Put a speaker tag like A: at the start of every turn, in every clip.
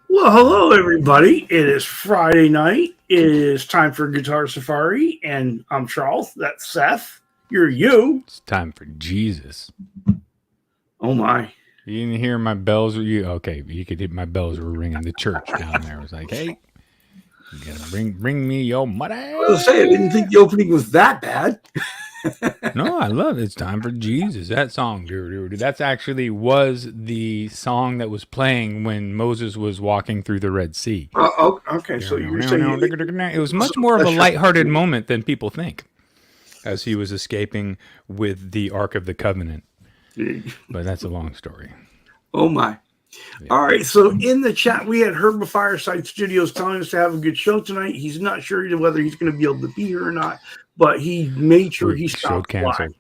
A: Well, hello, everybody. It is Friday night. It is time for Guitar Safari, and I'm Charles. That's Seth. You're you.
B: It's time for Jesus.
A: Oh, my.
B: You didn't hear my bells? Okay? You could hear my bells were ringing. The church down there was like, "Hey, you gotta bring me your money."
A: I was going to say, I didn't think the opening was that bad.
B: No, I love it. It's time for Jesus. That song, that's actually was the song that was playing when Moses was walking through the Red Sea.
A: Okay, so you're saying
B: It was much more of a lighthearted moment than people think, as he was escaping with the Ark of the Covenant. But that's a long story.
A: Oh, my. Yeah. All right, so in the chat, we had Herb of Fireside Studios telling us to have a good show tonight. He's not sure whether he's going to be able to be here or not, but he made sure he stopped.
B: Show's canceled.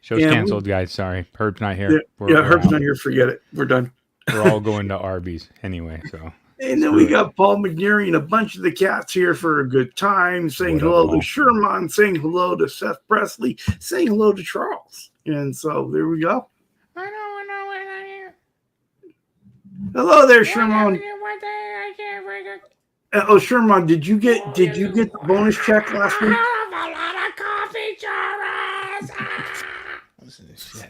B: Show's canceled, guys. Sorry. Herb's not here.
A: Herb's not here. Forget it. We're done.
B: We're all going to Arby's anyway, so.
A: And then we got Paul McNeary and a bunch of the cats here for a good time, saying hello to Sherman, saying hello to Seth Presley, saying hello to Charles. And so there we go. Hello there, Sherman. Oh, Sherman, did you get the bonus check last week?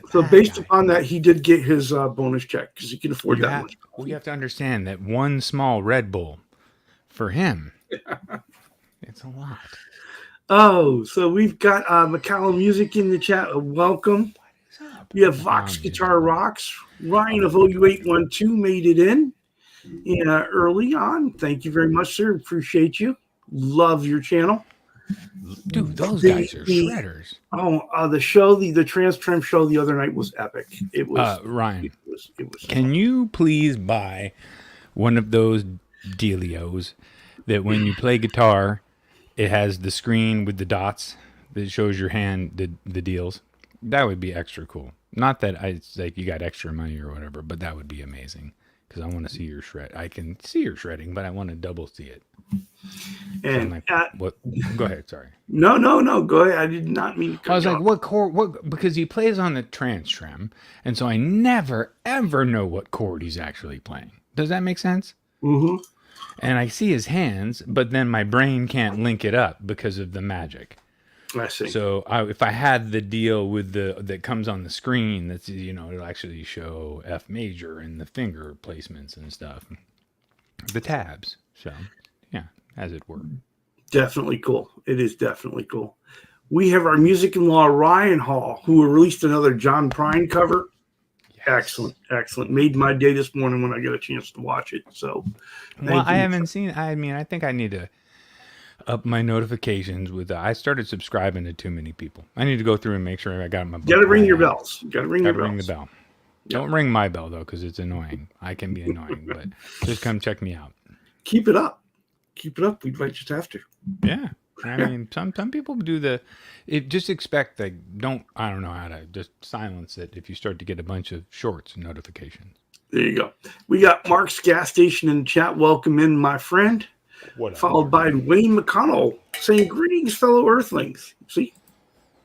A: So based upon that, he did get his bonus check because he can afford that much.
B: Well, you have to understand that one small Red Bull for him, it's a lot.
A: Oh, so we've got McCallum Music in the chat. Welcome. We have Vox Guitar Rocks. Ryan of OU812 made it in early on. Thank you very much, sir. Appreciate you. Love your channel.
B: Dude, those guys are shredders.
A: The show, the Trans-Trem show the other night was epic. It was
B: Ryan.
A: It was
B: can you please buy one of those dealios that when you play guitar, it has the screen with the dots that shows your hand the deals? That would be extra cool. Not that it's like you got extra money or whatever, but that would be amazing because I want to see your shred. I can see your shredding, but I want to double see it.
A: And
B: what? Go ahead. Sorry.
A: No. Go ahead. I did not mean to.
B: I was like, what chord? What? Because he plays on the Trans-Trem, and so I never ever know what chord he's actually playing. Does that make sense?
A: Mm-hmm.
B: And I see his hands, but then my brain can't link it up because of the magic.
A: I see.
B: So if I had the deal with that comes on the screen, that's it'll actually show F major and the finger placements and stuff, the tabs. So yeah, as it were.
A: Definitely cool. It is definitely cool. We have our music-in-law Ryan Hall, who released another John Prine cover. Yes. Excellent. Made my day this morning when I got a chance to watch it. So,
B: I haven't seen. I think I need to up my notifications with I started subscribing to too many people. I need to go through and make sure I got my.
A: Gotta ring your bells. Gotta ring the
B: bell. Yep. Don't ring my bell though, because it's annoying. I can be annoying, but just come check me out.
A: Keep it up. We might just have to.
B: Yeah. I mean, some people do just expect I don't know how to just silence it if you start to get a bunch of shorts notifications.
A: There you go. We got Mark's Gas Station in the chat. Welcome in, my friend. Followed by Wayne McConnell saying, "Greetings, fellow Earthlings." See?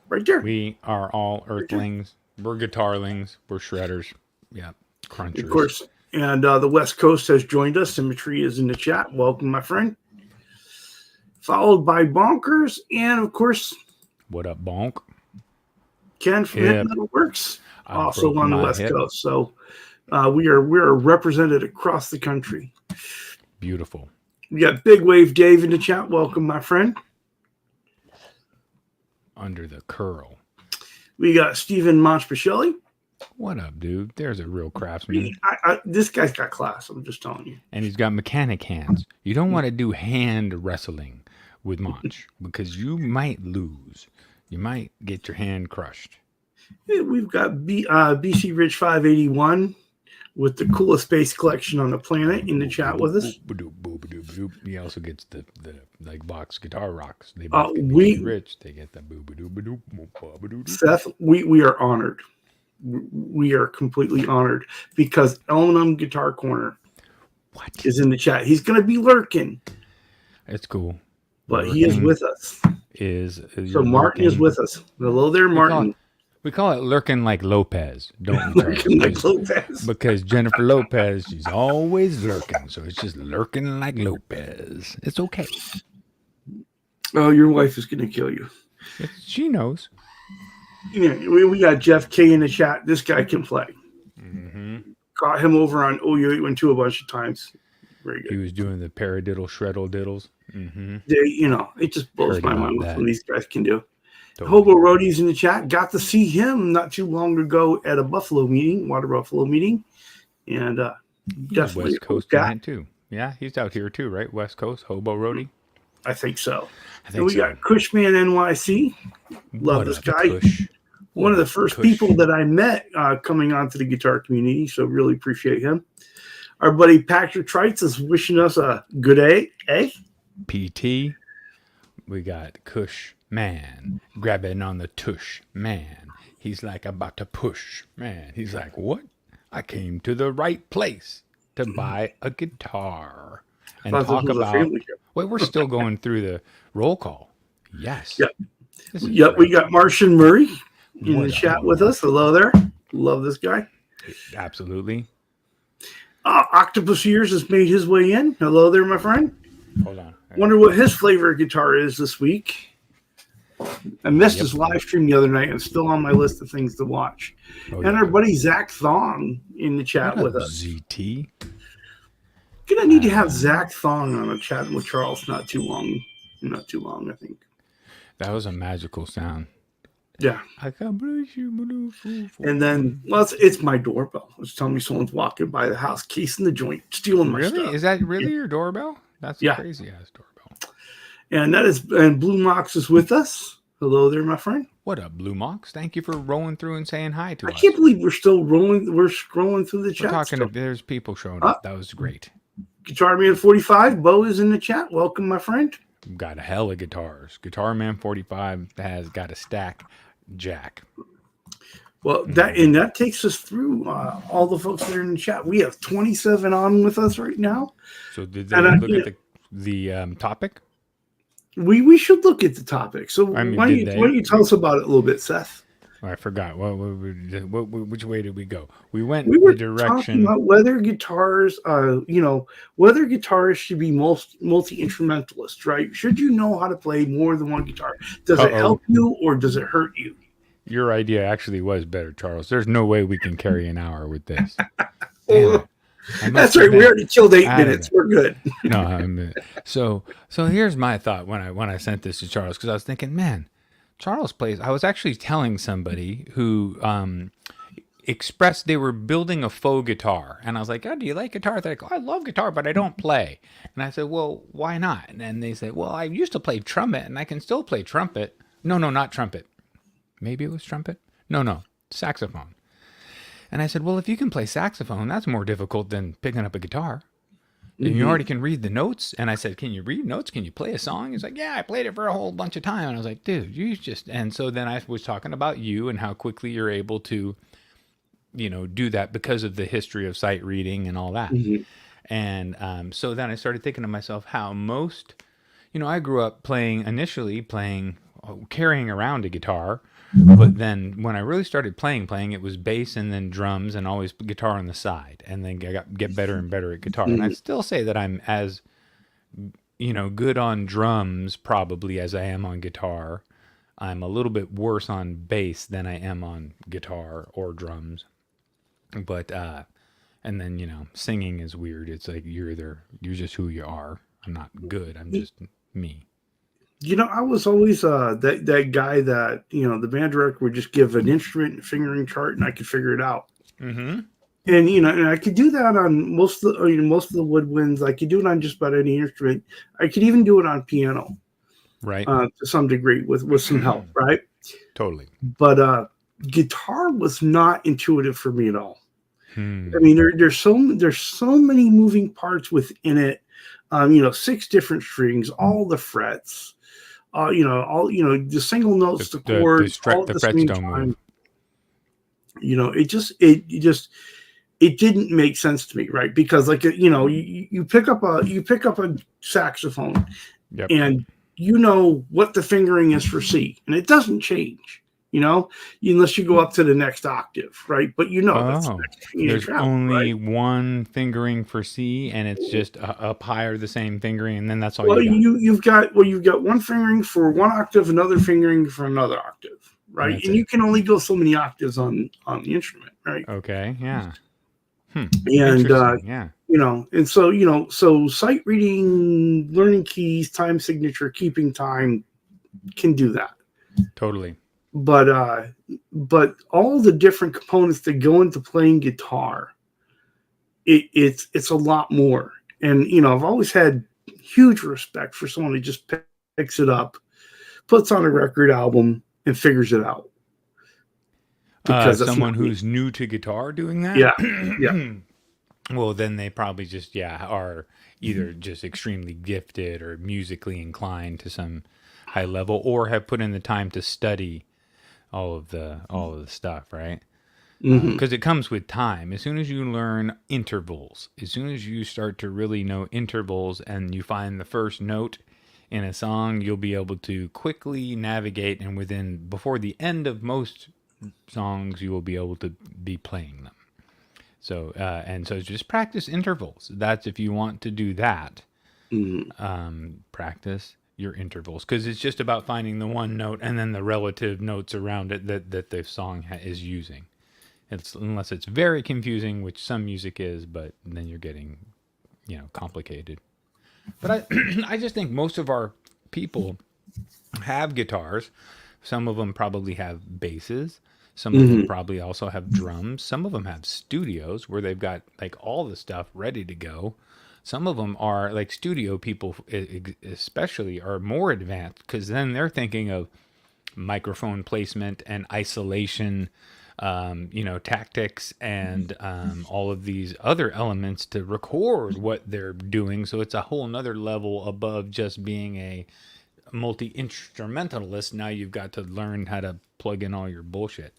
A: Right there.
B: We are all Earthlings. We're guitarlings. We're shredders. Yeah. Crunchers.
A: Of course. And the West Coast has joined us. Symmetry is in the chat. Welcome, my friend. Followed by Bonkers. And, of course,
B: what up, Bonk?
A: Ken from Metal Works, also on the West Coast. So we are represented across the country.
B: Beautiful.
A: We got Big Wave Dave in the chat. Welcome, my friend.
B: Under the curl.
A: We got Stephen Monspichelli.
B: What up, dude? There's a real craftsman.
A: This guy's got class. I'm just telling you.
B: And he's got mechanic hands. You don't want to do hand wrestling with Monch because you might lose. You might get your hand crushed.
A: Yeah, we've got BC Rich 581 with the coolest space collection on the planet in the chat with us.
B: He also gets the like Vox Guitar Rocks. They Rich. They get the
A: Seth, we are honored. We are completely honored because L&M Guitar Corner is in the chat. He's going to be lurking.
B: It's cool.
A: But he is with us. So Martin is with us. Hello there, Martin.
B: We call it lurking like Lopez, don't we, Charles?
A: Looking like Lopez.
B: Because Jennifer Lopez, she's always lurking. So it's just lurking like Lopez. It's okay.
A: Oh, your wife is going to kill you.
B: She knows.
A: Yeah, we got Jeff K in the chat. This guy can play.
B: Mm-hmm.
A: Caught him over on OU812 a bunch of times. Very good.
B: He was doing the paradiddle shreddle diddles. Mm-hmm.
A: It just blows
B: Heard
A: my
B: about
A: mind what
B: that.
A: some of these guys can do.
B: Totally.
A: Hobo Roadie's in the chat. Got to see him not too long ago at a Buffalo meeting, Water Buffalo meeting. And
B: He's
A: definitely
B: West Coast guy too. Yeah, he's out here too, right? West Coast, Hobo Roadie.
A: I think so.
B: I think
A: And we got Cushman NYC. Love
B: What
A: this
B: up,
A: guy.
B: Kush?
A: One of the first
B: Kush.
A: people that I met coming onto the guitar community, so really appreciate him. Our buddy Patrick Trites is wishing us a good day.
B: PT. We got Kush man grabbing on the tush man. He's like about to push man. He's like, what? I came to the right place to buy a guitar and talk about. Wait, we're still going through the roll call. Yes.
A: Yep. Yep. We got Martian Murray in the chat with us. Hello there. Love this guy.
B: Absolutely.
A: Octopus Years has made his way in. Hello there, my friend.
B: Hold on.
A: Wonder what his flavor of guitar is this week. I missed his live stream the other night. It's still on my list of things to watch. And our buddy Zach Thong in the chat with us.
B: ZT.
A: Gonna need to have Zach Thong on a chat with Charles not too long, I think.
B: That was a magical sound.
A: Yeah.
B: I can't believe you.
A: And then, well, it's my doorbell. It's telling me someone's walking by the house, casing the joint, stealing my stuff.
B: Really? Is that really your doorbell? That's a crazy ass doorbell.
A: And Blue Mox is with us. Hello there, my friend.
B: What up, Blue Mox? Thank you for rolling through and saying hi to us.
A: I can't believe we're still rolling. We're scrolling through the chat.
B: There's people showing up. That was great.
A: Guitar Man 45, Bo is in the chat. Welcome, my friend.
B: Got a hell of guitars. Guitar Man 45 has got a stack jack.
A: Well, that takes us through all the folks that are in the chat. We have 27 on with us right now.
B: So did they look at the topic?
A: We should look at the topic. So why don't you tell us about it a little bit, Seth?
B: I forgot. Which way did we go? We went
A: the
B: direction
A: talking about whether guitars, whether guitarists should be multi-instrumentalists, right? Should you know how to play more than one guitar? Does it help you or does it hurt you?
B: Your idea actually was better, Charles. There's no way we can carry an hour with this. That's
A: right. We already killed 8 minutes. We're good.
B: So here's my thought when I sent this to Charles, because I was thinking, man, Charles plays. I was actually telling somebody who expressed they were building a faux guitar, and I was like, "Oh, do you like guitar?" They're like, "Oh, I love guitar, but I don't play." And I said, "Well, why not?" And then they said, "Well, I used to play trumpet, and I can still play trumpet." No, not trumpet. Maybe it was trumpet. No, saxophone. And I said, well, if you can play saxophone, that's more difficult than picking up a guitar. And you already can read the notes. And I said, can you read notes? Can you play a song? He's like, yeah, I played it for a whole bunch of time. And I was like, dude, and so then I was talking about you and how quickly you're able to, do that because of the history of sight reading and all that. Mm-hmm. And so then I started thinking to myself how most, I grew up initially carrying around a guitar. But then when I really started playing, it was bass and then drums and always guitar on the side. And then I get better and better at guitar. And I'd still say that I'm as, good on drums probably as I am on guitar. I'm a little bit worse on bass than I am on guitar or drums. But, and then, singing is weird. It's like you're just who you are. I'm not good. I'm just me.
A: I was always that guy that, the band director would just give an instrument and fingering chart and I could figure it out. Mm-hmm. And, and I could do that on most of the woodwinds. I could do it on just about any instrument. I could even do it on piano.
B: Right.
A: To some degree with some help. Right.
B: Totally.
A: But guitar was not intuitive for me at all. I mean, there's so many moving parts within it. 6 different strings, all the frets. The single notes, the chords, all at the same time. It didn't make sense to me, right? Because you pick up a saxophone, and what the fingering is for C, and it doesn't change. unless you go up to the next octave, right? But that's the
B: Oh,
A: next thing you
B: there's
A: travel,
B: only
A: right?
B: one fingering for C, and it's just up higher the same fingering, and then that's all
A: Well,
B: you got.
A: you've got one fingering for one octave, another fingering for another octave,
B: And
A: right?
B: that's
A: And
B: it.
A: you can only go so many octaves on the instrument, right?
B: Okay, yeah.
A: And
B: Interesting, yeah.
A: and so sight reading, learning keys, time signature, keeping time can do that.
B: Totally.
A: But all the different components that go into playing guitar, it's a lot more. And I've always had huge respect for someone who just picks it up, puts on a record album, and figures it out, because that's not
B: Someone
A: me.
B: who's new to guitar doing that?
A: Yeah, yeah.
B: Well, then they probably just, are either just extremely gifted or musically inclined to some high level, or have put in the time to study all of the stuff, right?
A: Hmm.
B: Because it comes with time. As soon as you learn intervals, as soon as you start to really know intervals and you find the first note in a song, you'll be able to quickly navigate, and before the end of most songs, you will be able to be playing them. So just practice intervals. That's if you want to do that.
A: Hmm.
B: Practice your intervals, because it's just about finding the one note and then the relative notes around it that the song is using. Unless it's very confusing, which some music is, but then you're getting, complicated. But I just think most of our people have guitars. Some of them probably have basses. Some of them
A: Hmm.
B: probably also have drums. Some of them have studios where they've got like all the stuff ready to go. Some of them are like studio people, especially, are more advanced, because then they're thinking of microphone placement and isolation, tactics, and all of these other elements to record what they're doing. So it's a whole nother level above just being a multi instrumentalist. Now you've got to learn how to plug in all your bullshit.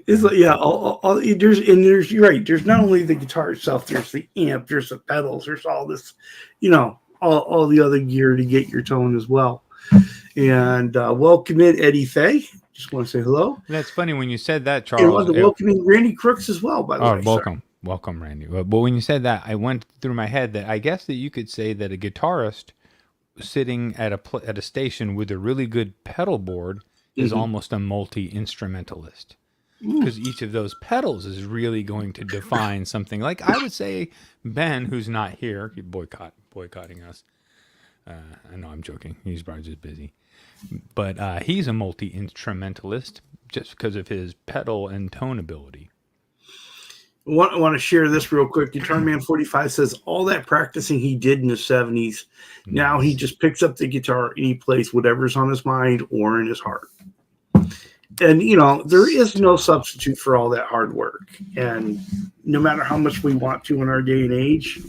A: It's
B: Right?
A: like, yeah, there's you're right. There's not only the guitar itself, there's the amp, there's the pedals, there's all this, all the other gear to get your tone as well. And welcome in Eddie Fay. Just want to say hello.
B: That's funny when you said that,
A: And
B: Charles.
A: want to welcome in Randy Crooks as well, by the
B: Oh,
A: way. Sorry.
B: welcome, Randy. But when you said that, I went through my head that I guess that you could say that a guitarist sitting at a station with a really good pedal board is
A: Hmm.
B: almost a multi instrumentalist, because each of those pedals is really going to define something. Like I would say, Ben, who's not here, he boycotting us. I know I'm joking. He's probably just busy, but he's a multi instrumentalist just because of his pedal and tone ability.
A: I want to share this real quick. Guitar Man 45 says all that practicing he did in the 70s, now he
B: Nice.
A: just picks up the guitar and he plays whatever's on his mind or in his heart. And there is no
B: Stop.
A: substitute for all that hard work. And no matter how much we want to in our day and age,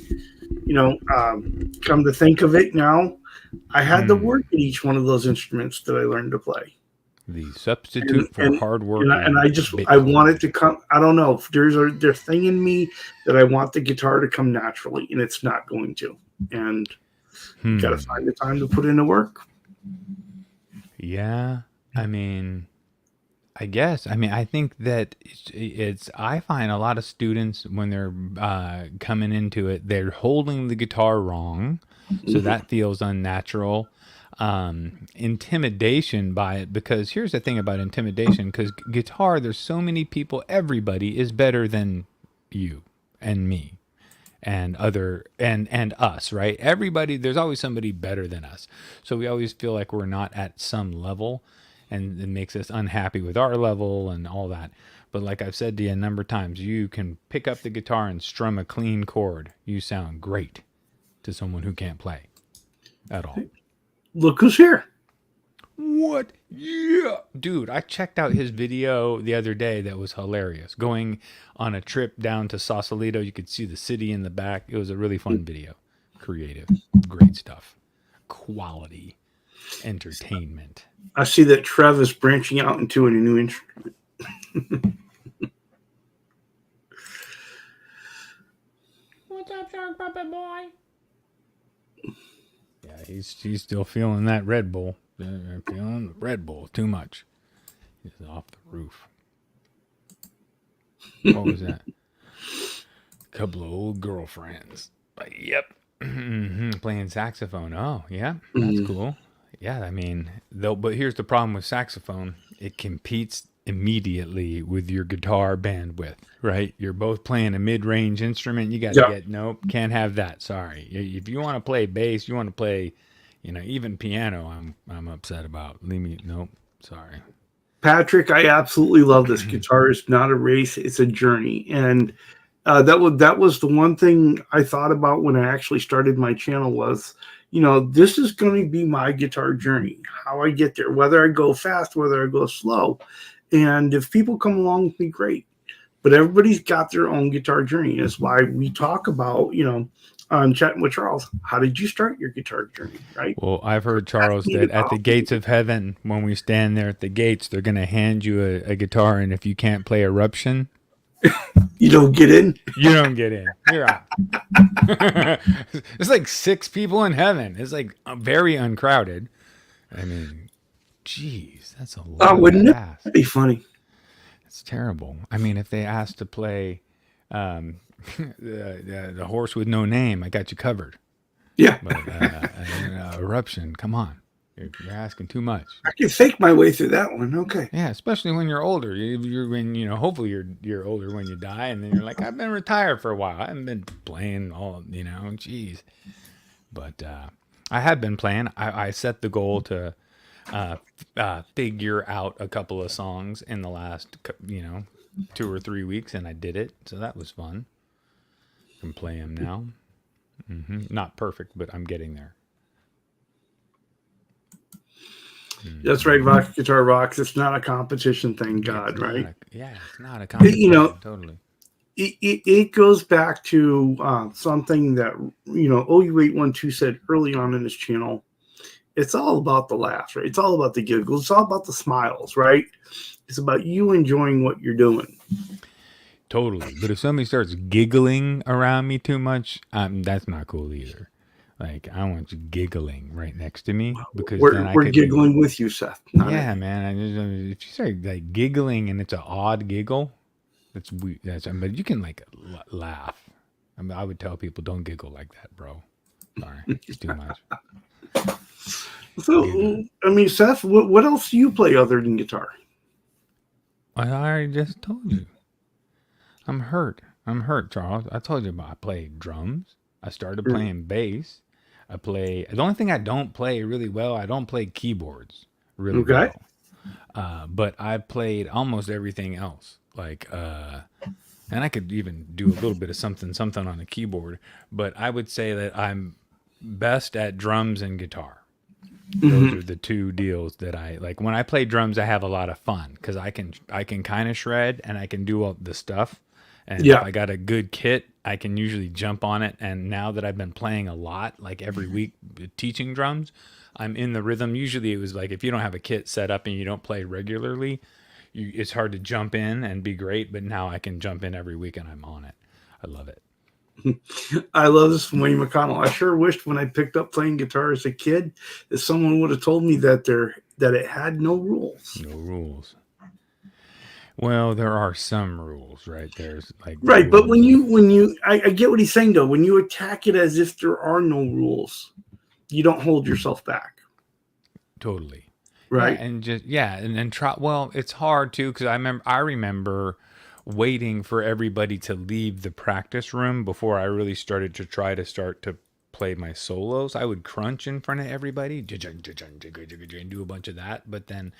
A: come to think of it now, I had to work at each one of those instruments that I learned to play.
B: The
A: and
B: substitute for
A: and
B: hard
A: and
B: work
A: I, and
B: is
A: I just I want it
B: Bitcoin.
A: to come. I don't know. There's thing in me that I want the guitar to come naturally, and it's not going to. And you got to
B: Hmm.
A: find the time to put in the work.
B: Yeah. I mean, I guess. I mean, I think that I find a lot of students when they're coming into it, they're holding the guitar wrong. So
A: Mhm.
B: that feels unnatural. Intimidation by it, because here's the thing about intimidation, because guitar, there's so many people, everybody is better than you and me and us, right? Everybody, there's always somebody better than us, so we always feel like we're not at some level, and it makes us unhappy with our level and all that. But like I've said to you a number of times, you can pick up the guitar and strum a clean chord, you sound great to someone who can't play at all.
A: Look who's here.
B: What? Yeah. Dude, I checked out his video the other day that was hilarious. Going on a trip down to Sausalito, you could see the city in the back. It was a really fun video. Creative. Great stuff. Quality entertainment.
A: I see that Trev is branching out into a new instrument.
B: What's up, Shark Puppet Boy? Yeah, he's still feeling that Red Bull. I'm feeling Red Bull too much. He's off the roof. What was that? Couple of old girlfriends. Yep. Playing saxophone. Oh, yeah, that's cool. Yeah, I mean, though, but here's the problem with saxophone: it competes immediately with your guitar bandwidth. Right? You're both playing a mid-range instrument. You got to
A: Yeah.
B: get nope, can't have that. Sorry. If you want to play bass, you want to play, even piano. I'm upset about. Leave me nope. Sorry.
A: Patrick, I absolutely love this. Guitar is not a race; it's a journey, and that was the one thing I thought about when I actually started my channel. Was this is going to be my guitar journey, how I get there, whether I go fast, whether I go slow, and if people come along with me, great. But everybody's got their own guitar journey. That's why we talk about on chatting with Charles. How did you start your guitar journey? Right?
B: Well, I've heard, Charles, that at the gates of heaven, when we stand there at the gates, they're going to hand you a guitar, and if you can't play Eruption,
A: You don't get in.
B: you don't get in. You're out. There's like 6 people in heaven. It's like very uncrowded. I mean, geez, that's a lot
A: Wouldn't
B: of
A: it
B: ass.
A: be funny?
B: It's terrible. I mean, if they asked to play the horse with no name, I got you covered.
A: Yeah,
B: But Eruption, come on. You're asking too much.
A: I can fake my way through that one. Okay.
B: Yeah, especially when you're older. You're when hopefully you're older when you die, and then you're like, I've been retired for a while. I haven't been playing all, geez. But I have been playing. I set the goal to figure out a couple of songs in the last 2 or 3 weeks, and I did it. So that was fun. I can play them now. Not perfect, but I'm getting there.
A: That's right. Vox Guitar Rocks. It's not a competition, thank God,
B: It's not
A: right?
B: it's not a competition. Totally.
A: It goes back to something that OU812 said early on in his channel. It's all about the laughs, right? It's all about the giggles. It's all about the smiles, right? It's about you enjoying what you're doing.
B: Totally. But if somebody starts giggling around me too much, that's not cool either. Like, I want you giggling right next to me, because then
A: We're giggling with you, Seth.
B: Yeah, man. If you start like giggling and it's an odd giggle, that's weird. But you can like laugh. I mean, I would tell people, don't giggle like that, bro. Sorry, it's too much.
A: So, I mean, Seth, what else do you play other than guitar?
B: I already just told you. I'm hurt, Charles. I told you I play drums. I started playing bass. The only thing I don't play really well, I don't play keyboards really well. But I played almost everything else. Like, and I could even do a little bit of something on the keyboard. But I would say that I'm best at drums and guitar. Those are the two deals that I like. When I play drums, I have a lot of fun because I can kind of shred and I can do all the stuff. And if I got a good kit, I can usually jump on it. And now that I've been playing a lot, like every week teaching drums, I'm in the rhythm. Usually it was like if you don't have a kit set up and you don't play regularly, it's hard to jump in and be great. But now I can jump in every week and I'm on it. I love it.
A: I love this from Wayne McConnell. I sure wished when I picked up playing guitar as a kid that someone would have told me that it had no rules.
B: No rules. Well, there are some rules, right? There's like
A: right, but when you I get what he's saying though. When you attack it as if there are no rules, you don't hold yourself back.
B: Totally.
A: Right.
B: Yeah, and then try. Well, it's hard too because I remember waiting for everybody to leave the practice room before I really started to play my solos. I would crunch in front of everybody, and do a bunch of that, but then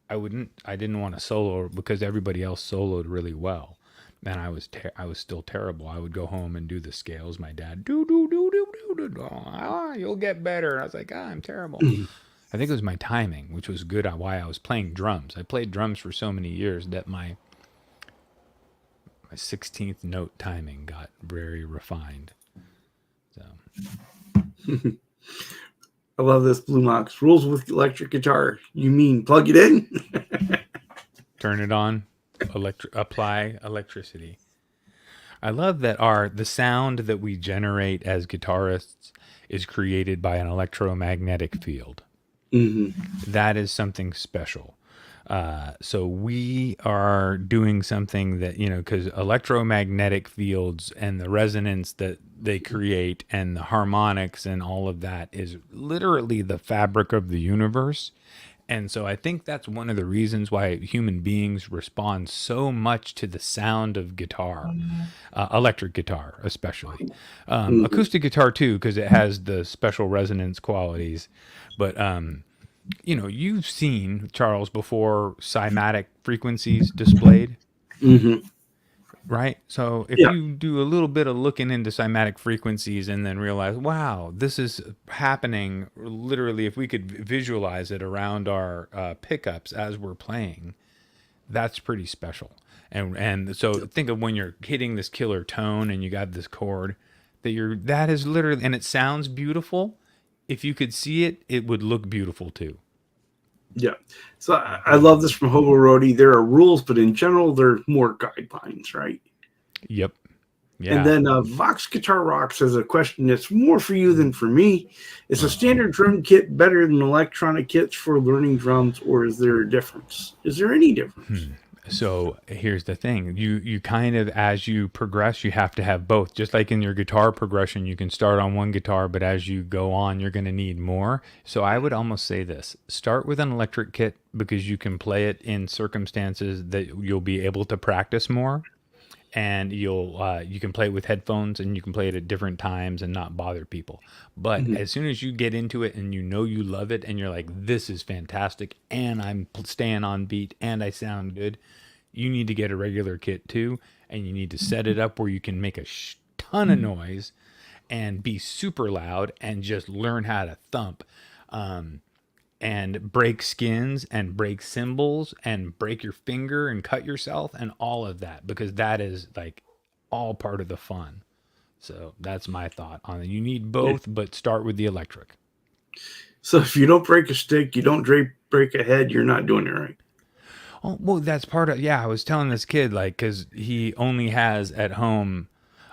B: I didn't want to solo because everybody else soloed really well, and I was still terrible. I would go home and do the scales. My dad, you'll get better. And I was like, I'm terrible. I think it was my timing, which was good on why I was playing drums. I played drums for so many years that my 16th note timing got very refined. So
A: I love this, Blue Mox. Rules with electric guitar. You mean plug it in?
B: Turn it on, apply electricity. I love that the sound that we generate as guitarists is created by an electromagnetic field. That is something special. So we are doing something that, because electromagnetic fields and the resonance that they create and the harmonics and all of that is literally the fabric of the universe. And so I think that's one of the reasons why human beings respond so much to the sound of guitar, electric guitar, especially. Acoustic guitar, too, because it has the special resonance qualities. But you've seen, Charles, before cymatic frequencies displayed, right? So if
A: Yeah.
B: you do a little bit of looking into cymatic frequencies and then realize, wow, this is happening literally, if we could visualize it around our pickups as we're playing, that's pretty special. And so think of when you're hitting this killer tone and you got this chord that is literally, and it sounds beautiful. If you could see it, it would look beautiful too.
A: Yeah. So I love this from Hobo Roadie. There are rules, but in general, they're more guidelines, right?
B: Yep. Yeah.
A: And then Vox Guitar Rocks has a question that's more for you than for me. Is a standard drum kit better than electronic kits for learning drums, or is there a difference? Is there any difference?
B: So here's the thing. You kind of, as you progress, you have to have both. Just like in your guitar progression, you can start on one guitar, but as you go on, you're going to need more. So I would almost say this. Start with an electric kit because you can play it in circumstances that you'll be able to practice more. And you can play it with headphones and you can play it at different times and not bother people. But as soon as you get into it and you love it and you're like, this is fantastic and I'm staying on beat and I sound good, you need to get a regular kit too, and you need to set it up where you can make a ton of noise and be super loud and just learn how to thump. And break skins and break cymbals and break your finger and cut yourself and all of that, because that is like all part of the fun. So that's my thought on it. You need both, but start with the electric.
A: So if you don't break a stick, you don't break a head, you're not doing it right.
B: Oh, well, that's part of, I was telling this kid, like, because he only has at home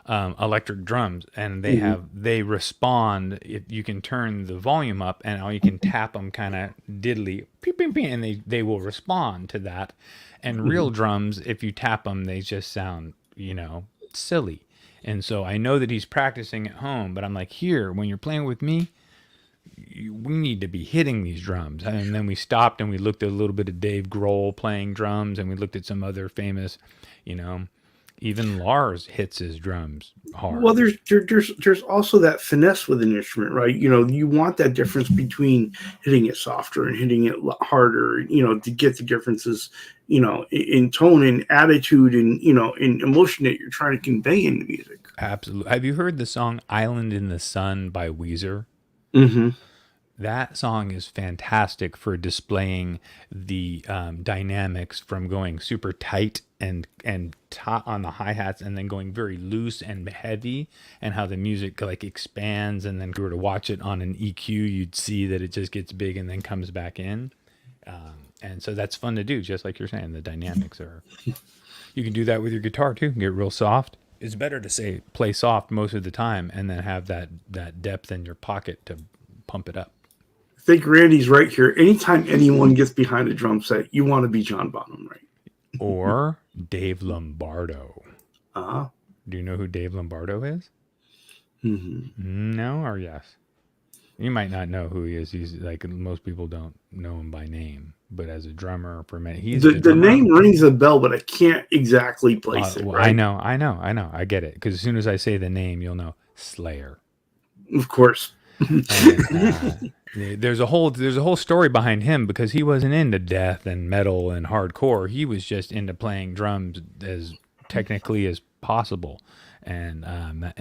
B: electric drums, and they respond. You can turn the volume up and you can tap them kind of diddly, pew, pew, pew, and they will respond to that. And real drums, if you tap them, they just sound silly. And so I know that he's practicing at home, but I'm like, here, when you're playing with me, we need to be hitting these drums. And then we stopped and we looked at a little bit of Dave Grohl playing drums, and we looked at some other famous, even Lars hits his drums hard.
A: Well, there's also that finesse with an instrument, right? You want that difference between hitting it softer and hitting it harder, to get the differences, in tone and attitude and, in emotion that you're trying to convey in the music.
B: Absolutely. Have you heard the song Island in the Sun by Weezer?
A: Mm-hmm.
B: That song is fantastic for displaying the dynamics from going super tight and on the hi-hats and then going very loose and heavy, and how the music like expands, and then if you were to watch it on an EQ, you'd see that it just gets big and then comes back in. And so that's fun to do, just like you're saying. The dynamics are... You can do that with your guitar too, get real soft. It's better to say play soft most of the time and then have that depth in your pocket to pump it up.
A: I think Randy's right here. Anytime anyone gets behind a drum set, you want to be John Bonham, right?
B: Or Dave Lombardo.
A: Uh-huh.
B: Do you know who Dave Lombardo is?
A: Mm-hmm.
B: No or yes? You might not know who he is. He's like, most people don't know him by name, but as a drummer for many, he's
A: the name rings a bell, but I can't exactly place it.
B: Well,
A: right?
B: I know. I get it, because as soon as I say the name, you'll know. Slayer.
A: Of course.
B: And, there's a whole story behind him, because he wasn't into death and metal and hardcore. He was just into playing drums as technically as possible, and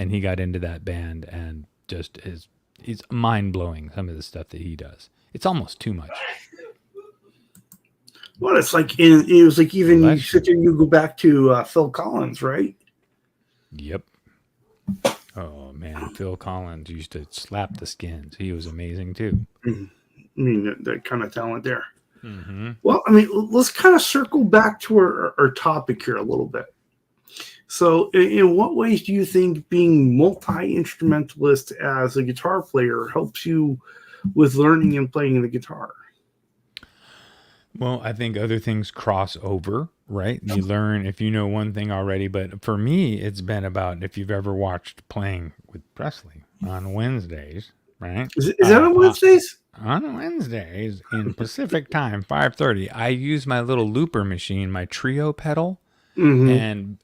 B: he got into that band, and just it's mind blowing, some of the stuff that he does. It's almost too much.
A: Well, it's like it was like even you sit there and you go back to Phil Collins, right?
B: Yep. Oh man, Phil Collins used to slap the skins. He was amazing too.
A: I mean, that kind of talent there.
B: Mm-hmm.
A: Well, I mean, let's kind of circle back to our topic here a little bit. So, in what ways do you think being multi-instrumentalist as a guitar player helps you with learning and playing the guitar?
B: Well, I think other things cross over, right? You learn if you know one thing already, but for me, it's been about if you've ever watched Playing with Presley on Wednesdays, right?
A: Is that on Wednesdays?
B: On Wednesdays in Pacific time, 5:30, I use my little looper machine, my trio pedal,
A: Mm-hmm.
B: and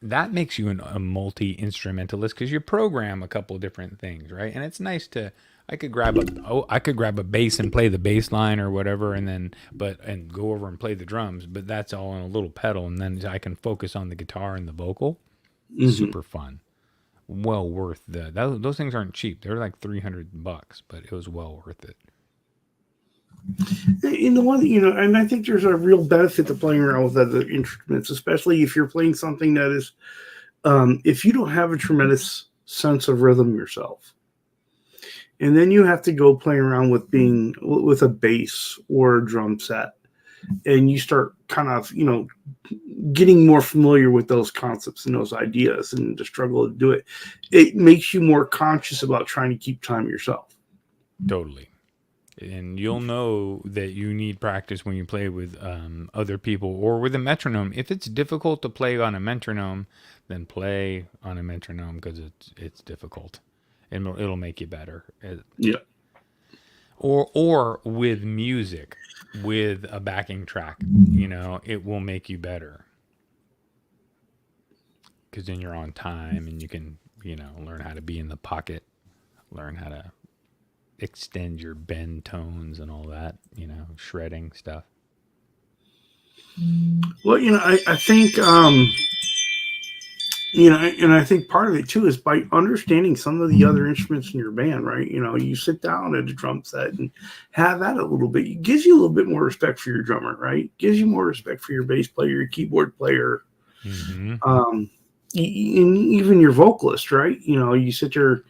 B: that makes you a multi-instrumentalist because you program a couple different things, right? And it's nice to I could grab a bass and play the bass line or whatever, and then and go over and play the drums, but that's all on a little pedal, and then I can focus on the guitar and the vocal.
A: Mm-hmm.
B: Super fun, well worth those things aren't cheap. They're like $300, but it was well worth it.
A: And the one, and I think there's a real benefit to playing around with other instruments, especially if you're playing something that is, if you don't have a tremendous sense of rhythm yourself, and then you have to go play around with a bass or a drum set, and you start kind of, getting more familiar with those concepts and those ideas, and the struggle to do it, it makes you more conscious about trying to keep time yourself.
B: Totally. And you'll know that you need practice when you play with other people or with a metronome. If it's difficult to play on a metronome, then play on a metronome because it's difficult, and it'll make you better.
A: Yeah.
B: Or with music, with a backing track, it will make you better because then you're on time and you can learn how to be in the pocket, learn how to extend your bend tones and all that, shredding stuff.
A: Well, I think, and I think part of it too is by understanding some of the other instruments in your band, right? You sit down at a drum set and have that a little bit. It gives you a little bit more respect for your drummer, right? It gives you more respect for your bass player, your keyboard player,
B: Mm-hmm.
A: and even your vocalist, right? You sit there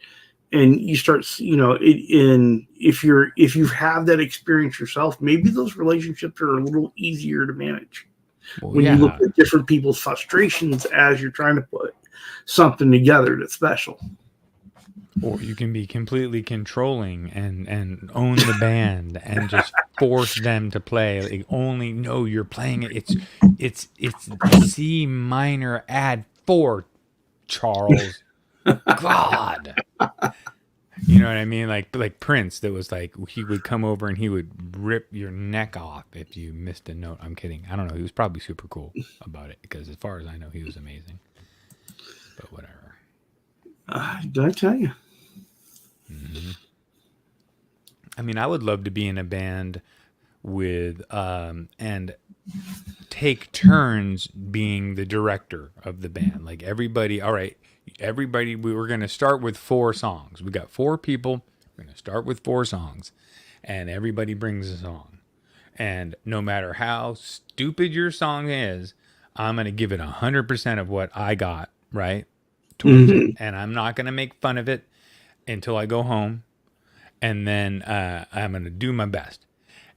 A: and you start, if you have that experience yourself, maybe those relationships are a little easier to manage.
B: Well,
A: When
B: yeah.
A: you look at different people's frustrations as you're trying to put something together that's special.
B: Or you can be completely controlling and own the band and just force them to play. Like, only know you're playing it. It's C minor add 4, Charles. God. You know what I mean? Like Prince, that was like, he would come over and he would rip your neck off if you missed a note. I'm kidding. I don't know. He was probably super cool about it because as far as I know, he was amazing. But whatever.
A: Did I tell you?
B: Mm-hmm. I mean, I would love to be in a band with and take turns being the director of the band. Like everybody, all right, everybody, we were going to start with 4 songs. We got 4 people. We're going to start with 4 songs, and everybody brings a song. And no matter how stupid your song is, I'm going to give it 100% of what I got, right, towards it. And I'm not going to make fun of it until I go home. And then I'm going to do my best.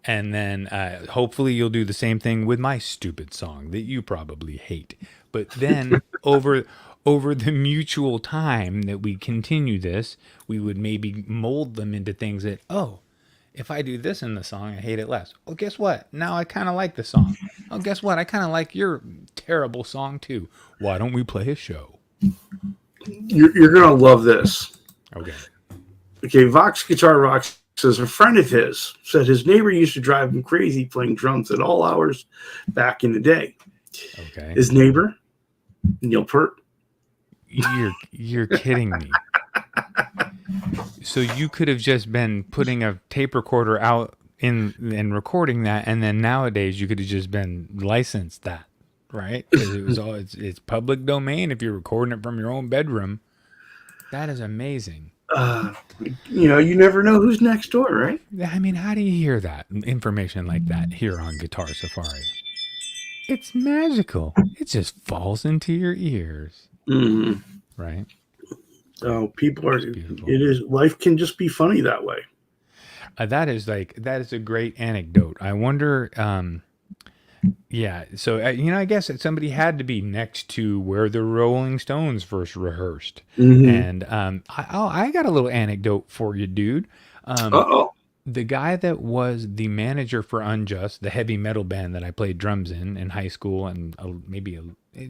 B: And then hopefully you'll do the same thing with my stupid song that you probably hate. But then over the mutual time that we continue this, we would maybe mold them into things that, if I do this in the song, I hate it less. Well, guess what? Now I kind of like the song. Oh, guess what? I kind of like your terrible song too. Why don't we play a show?
A: You're going to love this.
B: Okay,
A: Vox Guitar Rocks says a friend of his said his neighbor used to drive him crazy playing drums at all hours back in the day.
B: Okay.
A: His neighbor, Neil Peart.
B: You're kidding me. So you could have just been putting a tape recorder out and recording that, and then nowadays you could have just been licensed that, right? Because it was it's public domain if you're recording it from your own bedroom. That is amazing.
A: You never know who's next door, right?
B: I mean, how do you hear that information like that here on Guitar Safari? It's magical. It just falls into your ears, right?
A: Oh, people are. It is. Life can just be funny that way.
B: That is a great anecdote. I wonder. Yeah. So I guess that somebody had to be next to where the Rolling Stones first rehearsed. And I got a little anecdote for you, dude. the guy that was the manager for Unjust, the heavy metal band that I played drums in high school, and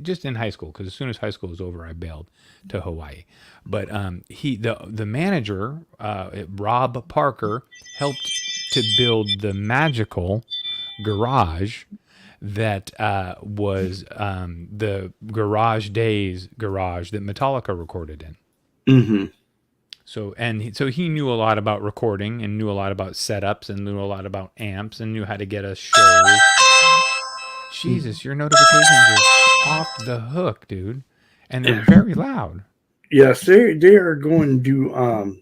B: just in high school, because as soon as high school was over, I bailed to Hawaii. But the manager, Rob Parker, helped to build the magical garage that was the Garage Days garage that Metallica recorded in.
A: Mm-hmm.
B: So he knew a lot about recording and knew a lot about setups and knew a lot about amps and knew how to get us shows. Jesus, your notifications are off the hook, dude, and they're very loud.
A: Yes, they are going to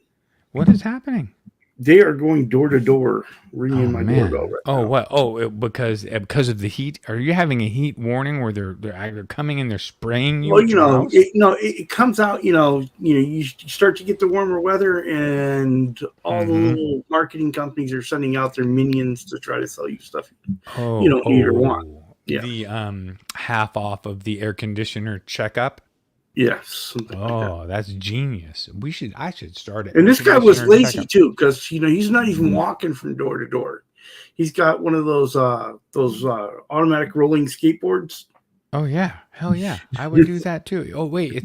B: What is happening?
A: They are going door to door, ringing my doorbell right now.
B: What? Oh, because of the heat. Are you having a heat warning where they're coming and they're spraying you?
A: Well, it comes out. You start to get the warmer weather, and all the little marketing companies are sending out their minions to try to sell you stuff you don't need or want. Yeah.
B: The half off of the air conditioner checkup.
A: Yes.
B: Oh, that's genius. I should start it.
A: And this guy was lazy too, because he's not even walking from door to door. He's got one of those automatic rolling skateboards.
B: Oh yeah, hell yeah, I would do that too. Oh wait,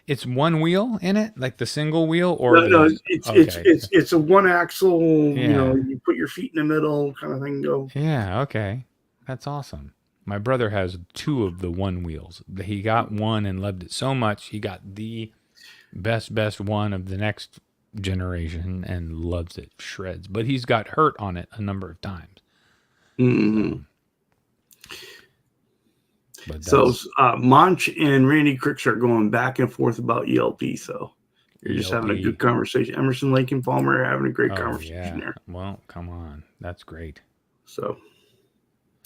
B: it's one wheel in it, like the single wheel, or
A: no, it's a one axle. Yeah. You put your feet in the middle, kind of thing. Go.
B: Yeah. Okay, that's awesome. My brother has 2 of the one wheels. He got one and loved it so much. He got the best one of the next generation and loves it, shreds. But he's got hurt on it a number of times.
A: Mm-hmm. So Monch and Randy Cricks are going back and forth about ELP. So you're just having a good conversation. Emerson, Lake, and Palmer are having a great conversation there.
B: Well, come on. That's great.
A: So...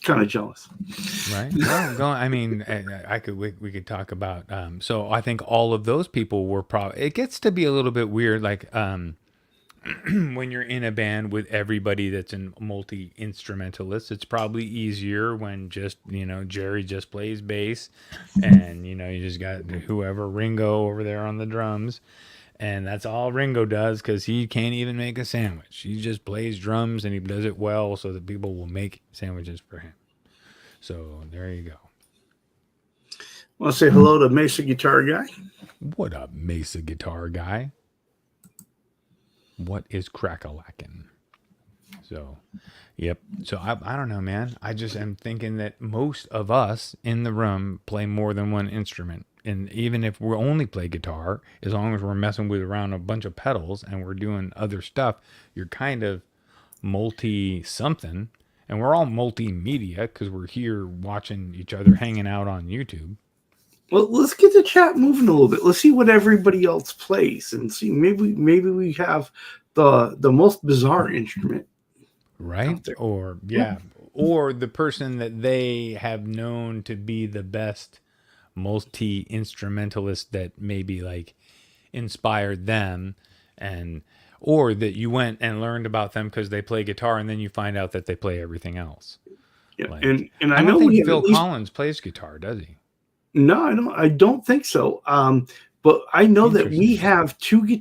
A: kind of jealous,
B: right? Well, I mean, we could talk about. So I think all of those people were probably. It gets to be a little bit weird, like when you're in a band with everybody that's a multi instrumentalist. It's probably easier when just Jerry just plays bass, and you just got whoever Ringo over there on the drums. And that's all Ringo does because he can't even make a sandwich. He just plays drums and he does it well so that people will make sandwiches for him. So there you go.
A: I want to say hello to Mesa Guitar Guy.
B: What up, Mesa Guitar Guy? What is crack-a-lackin'? So, yep. So I don't know, man. I just am thinking that most of us in the room play more than one instrument. And even if we only play guitar, as long as we're messing with around a bunch of pedals and we're doing other stuff, you're kind of multi-something. And we're all multimedia because we're here watching each other hanging out on YouTube.
A: Well, let's get the chat moving a little bit. Let's see what everybody else plays and see maybe we have the most bizarre instrument.
B: Right? Or or the person that they have known to be the best multi-instrumentalist that maybe like inspired them, or that you went and learned about them because they play guitar and then you find out that they play everything else.
A: Yeah,
B: like,
A: and
B: I don't think Phil Collins plays guitar, does he?
A: No, I don't think so. But I know that we have 2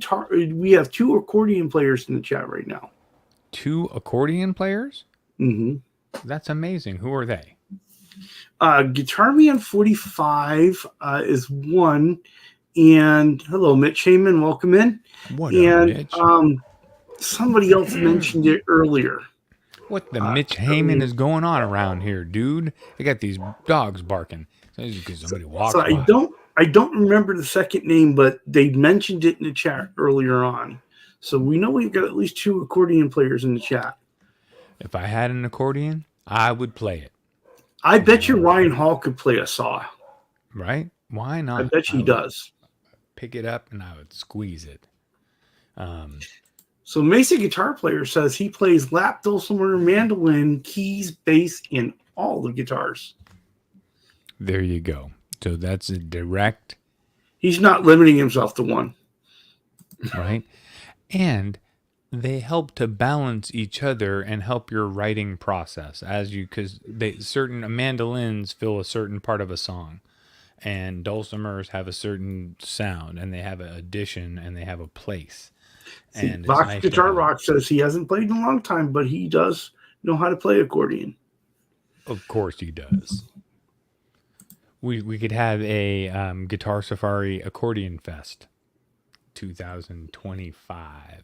A: accordion players in the chat right now.
B: 2 accordion players?
A: Mm-hmm.
B: That's amazing. Who are they?
A: Guitar Man 45 is one, and hello, Mitch Heyman, welcome in.
B: What up, Mitch?
A: Somebody else mentioned it earlier.
B: What the Mitch Heyman is going on around here, dude? I got these dogs barking. Somebody walks by.
A: I don't remember the second name, but they mentioned it in the chat earlier on. So we know we've got at least 2 accordion players in the chat.
B: If I had an accordion, I would play it.
A: I bet you Ryan Hall could play a saw.
B: Right? Why not?
A: I bet he does.
B: Pick it up and I would squeeze it.
A: So Mesa Guitar Player says he plays lap, dulcimer, mandolin, keys, bass, and all the guitars.
B: There you go. So that's a direct.
A: He's not limiting himself to one.
B: Right? And they help to balance each other and help your writing process because certain mandolins fill a certain part of a song, and dulcimers have a certain sound, and they have an addition and they have a place.
A: See,
B: and it's
A: Vox
B: nice to
A: Guitar
B: have.
A: Rock says he hasn't played in a long time, but he does know how to play accordion.
B: Of course he does. We could have a Guitar Safari Accordion Fest 2025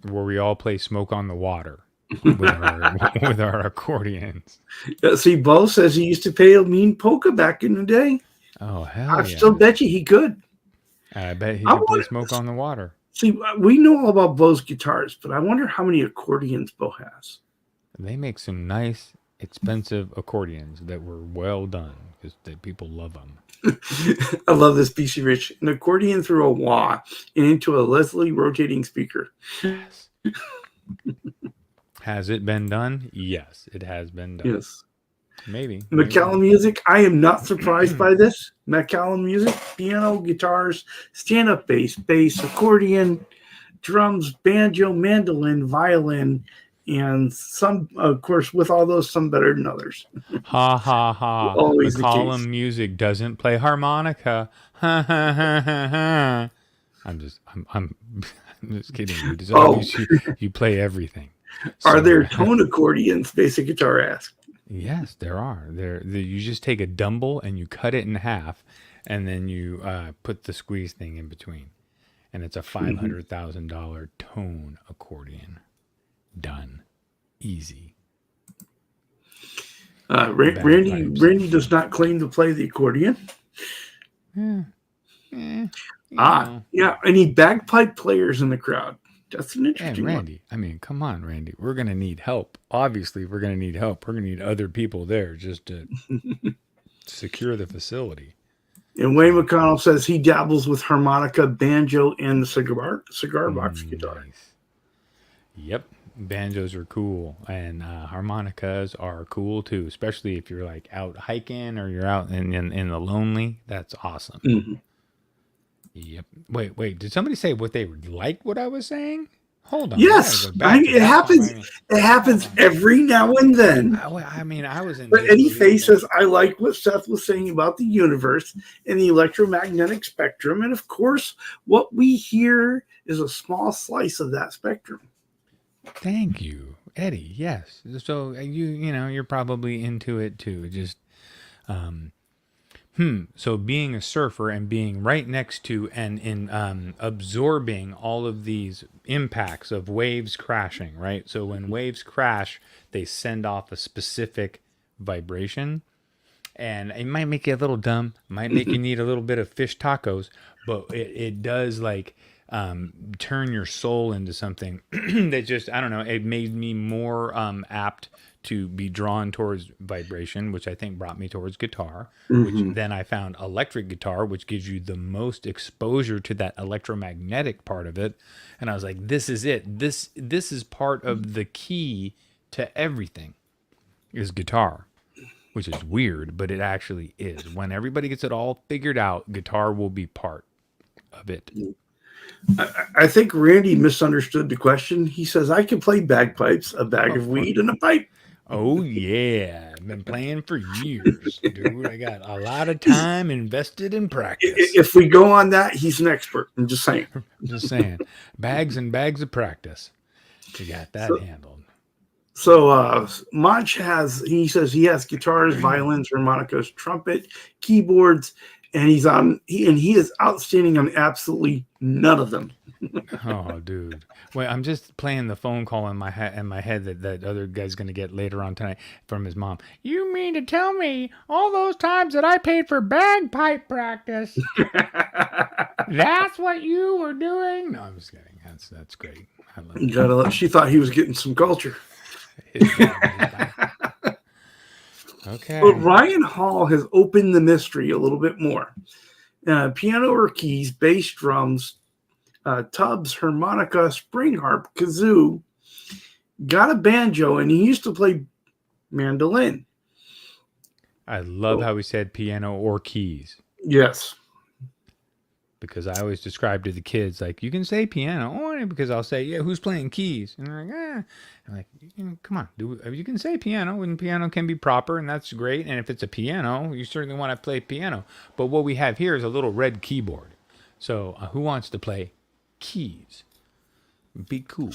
B: where we all play Smoke on the Water with our accordions.
A: See, Bo says he used to play a mean polka back in the day.
B: Oh, hell
A: I
B: yeah.
A: still bet you he could.
B: I bet he
A: I
B: could play
A: wonder-
B: Smoke on the Water.
A: See, we know all about Bo's guitars, but I wonder how many accordions Bo has.
B: They make some nice, expensive accordions that were well done because people love them.
A: I love this BC Rich. An accordion through a wah and into a Leslie rotating speaker.
B: Yes. Has it been done? Yes, it has been done.
A: Yes.
B: Maybe.
A: McCallum Music, I am not surprised by this. McCallum Music, piano, guitars, stand-up bass, accordion, drums, banjo, mandolin, violin, and some, of course, with all those, some better than others.
B: Ha ha ha.
A: Always the
B: McCallum
A: case.
B: Music doesn't play harmonica. Ha ha ha ha ha. I'm just kidding. You play everything.
A: Are there tone accordions? Basic Guitar asked.
B: Yes, there are. You just take a dumble and you cut it in half, and then you put the squeeze thing in between, and it's a $500,000 tone accordion. Done, easy.
A: Randy does not claim to play the accordion. Yeah, any bagpipe players in the crowd? That's an interesting
B: one. Randy, I mean, come on, Randy. We're going to need help. Obviously, we're going to need help. We're going to need other people there just to secure the facility.
A: And Wayne McConnell says he dabbles with harmonica, banjo, and the cigar box guitar.
B: Nice. Yep. Banjos are cool, and harmonicas are cool too, especially if you're like out hiking or you're out in the lonely. That's awesome.
A: Mm-hmm.
B: Yep. Wait. Did somebody say what they like? What I was saying? Hold on.
A: Yes, it happens. It happens every now and then.
B: I was in.
A: But Eddie Faye says I like what Seth was saying about the universe and the electromagnetic spectrum, and of course, what we hear is a small slice of that spectrum.
B: Thank you, Eddie. Yes. So you're probably into it too. Just So being a surfer and being right next to and in absorbing all of these impacts of waves crashing, right? So when waves crash, they send off a specific vibration, and it might make you a little dumb, might make you need a little bit of fish tacos, but it does like turn your soul into something that just, I don't know, it made me more apt to be drawn towards vibration, which I think brought me towards guitar, which then I found electric guitar, which gives you the most exposure to that electromagnetic part of it. And I was like, this is it. This is part of the key to everything is guitar, which is weird, but it actually is. When everybody gets it all figured out, guitar will be part of it.
A: I think Randy misunderstood the question. He says, I can play bagpipes, a bag of weed, and a pipe.
B: Oh, yeah. I've been playing for years, dude. I got a lot of time invested in practice.
A: If we go on that, he's an expert. I'm just saying.
B: Bags and bags of practice. You got that handled.
A: So Mach he says he has guitars, violins, harmonicas, trumpet, keyboards, and he is outstanding on absolutely none of them.
B: Oh, dude. Wait, I'm just playing the phone call in my head that other guy's going to get later on tonight from his mom. You mean to tell me all those times that I paid for bagpipe practice? That's what you were doing? No, I'm just kidding. That's great. I love it.
A: She thought he was getting some culture.
B: Okay.
A: But Ryan Hall has opened the mystery a little bit more. Piano or keys, bass, drums, tubs, harmonica, spring harp, kazoo, got a banjo, and he used to play mandolin.
B: I love how he said piano or keys.
A: Yes.
B: Because I always describe to the kids, like, you can say piano, because I'll say, yeah, who's playing keys? And they're like, I'm like, come on, you can say piano, and piano can be proper, and that's great. And if it's a piano, you certainly want to play piano. But what we have here is a little red keyboard. So, who wants to play keys? Be cool.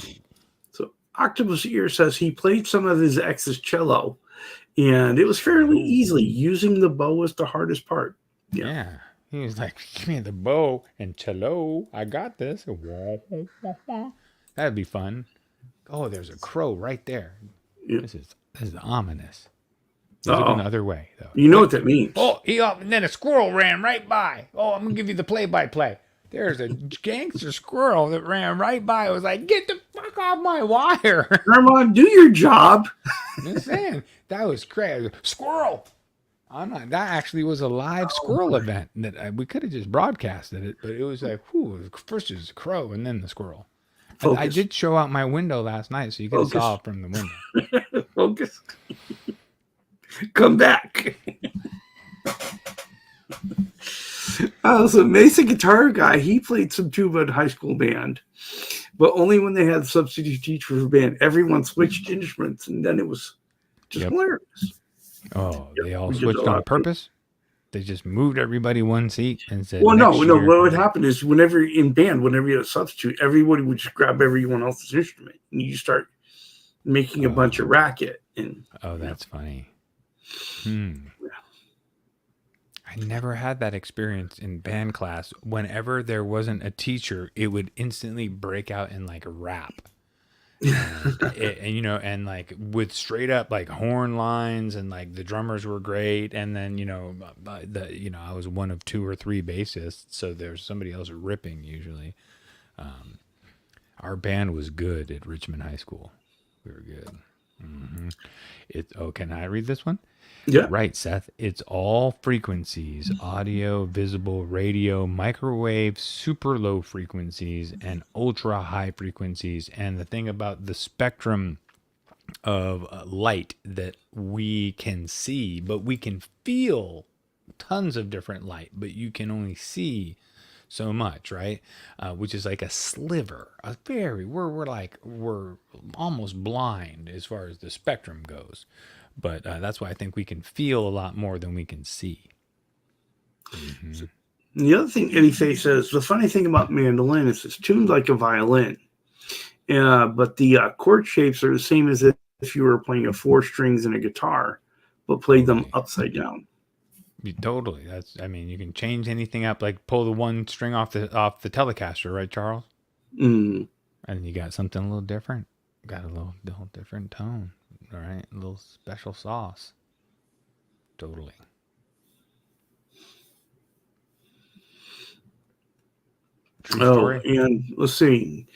A: So Octopus Ear says he played some of his ex's cello, and it was fairly easily. Using the bow was the hardest part.
B: Yeah. He was like, give me the bow and cello. I got this. That'd be fun. Oh, there's a crow right there.
A: Yeah.
B: This is ominous. He's looking the other way, though.
A: You know what that means.
B: Oh, and then a squirrel ran right by. Oh, I'm going to give you the play-by-play. There's a gangster squirrel that ran right by. It was like, get the fuck off my wire.
A: Grandma, do your job.
B: I'm just saying, that was crazy. Squirrel. That actually was a live squirrel event that we could have just broadcasted it, but it was like, first is the crow and then the squirrel. I did show out my window last night, so you could have saw it from the window.
A: Focus. Come back. So Mason guitar guy, he played some tuba in high school band, but only when they had a substitute teacher for band. Everyone switched instruments, and then it was just hilarious.
B: Oh, they all switched on purpose? They just moved everybody one seat and said,
A: well, no. What would happen is whenever in band, whenever you had a substitute, everybody would just grab everyone else's instrument, and you start making a bunch of racket. And
B: that's funny. I never had that experience in band class. Whenever there wasn't a teacher, it would instantly break out in like a rap. And like with straight up like horn lines, and like the drummers were great, and then I was one of 2 or 3 bassists, so there's somebody else ripping usually. Our band was good at Richmond High School. We were good. Can I read this one?
A: Yeah.
B: Right, Seth. It's all frequencies: audio, visible, radio, microwave, super low frequencies, and ultra high frequencies. And the thing about the spectrum of light that we can see, but we can feel tons of different light, but you can only see so much, right? Which is like a sliver. We're almost blind as far as the spectrum goes. But that's why I think we can feel a lot more than we can see.
A: So the other thing Eddie Faye says, the funny thing about mandolin is it's tuned like a violin, but the chord shapes are the same as if you were playing 4 strings in a guitar, but played them upside down.
B: Totally. You can change anything up, like pull the one string off the Telecaster, right, Charles? And you got something a little different. Got a little different tone. All right, a little special sauce. Totally. True story. And
A: let's see.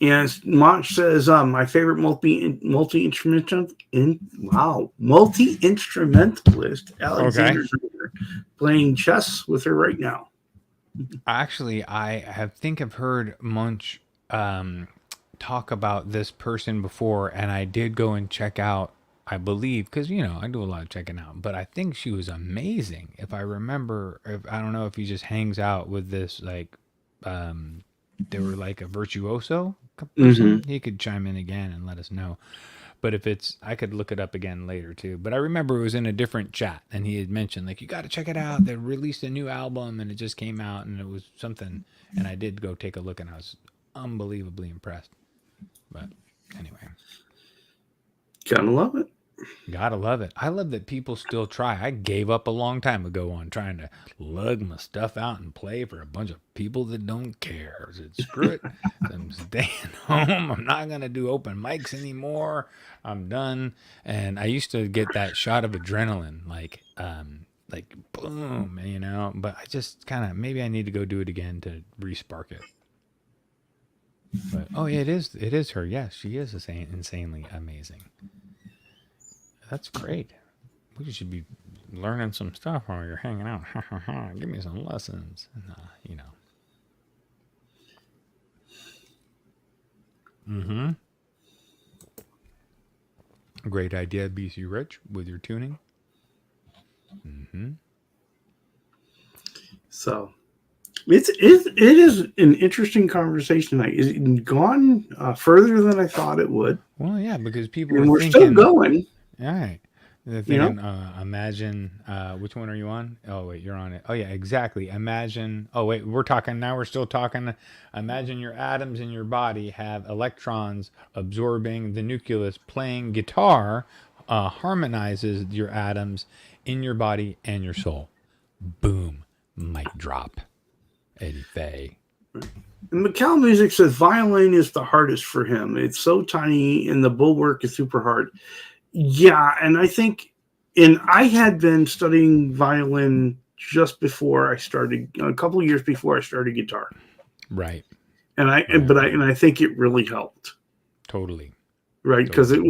A: And Monch says, my favorite multi-instrumentalist, Alexander, playing chess with her right now.
B: Actually, I think I've heard Monch talk about this person before, and I did go and check out, I believe, because I do a lot of checking out, but I think she was amazing. If I remember, I don't know if he just hangs out with this, like they were like a virtuoso person. He could chime in again and let us know, but if it's, I could look it up again later too. But I remember it was in a different chat, and he had mentioned like, you got to check it out, they released a new album and it just came out, and it was something, and I did go take a look, and I was unbelievably impressed. But anyway,
A: gotta love it.
B: Gotta love it. I love that people still try. I gave up a long time ago on trying to lug my stuff out and play for a bunch of people that don't care. I said, screw it. I'm staying home. I'm not gonna do open mics anymore. I'm done. And I used to get that shot of adrenaline, like boom, But I just kind of, maybe I need to go do it again to re-spark it. But it is her. Yes, she is insanely amazing. That's great. We should be learning some stuff while you're hanging out. Give me some lessons. Great idea, BC Rich, with your tuning.
A: So it is an interesting conversation tonight. It's gone further than I thought it would.
B: Well, yeah, because people
A: we're still going.
B: All right. The
A: You
B: thing,
A: know,
B: imagine, which one are you on? Oh, wait, you're on it. Oh, yeah, exactly. Imagine, oh, wait, we're still talking. Imagine your atoms in your body have electrons absorbing the nucleus, playing guitar, harmonizes your atoms in your body and your soul. Boom, mic drop. Eddie Fay.
A: and McCall Music says violin is the hardest for him. It's so tiny, and the bulwark is super hard. Yeah, and I think, and I had been studying violin just before I started, a couple of years before I started guitar,
B: Right,
A: and I think it really helped,
B: totally.
A: right? Because
B: Totally.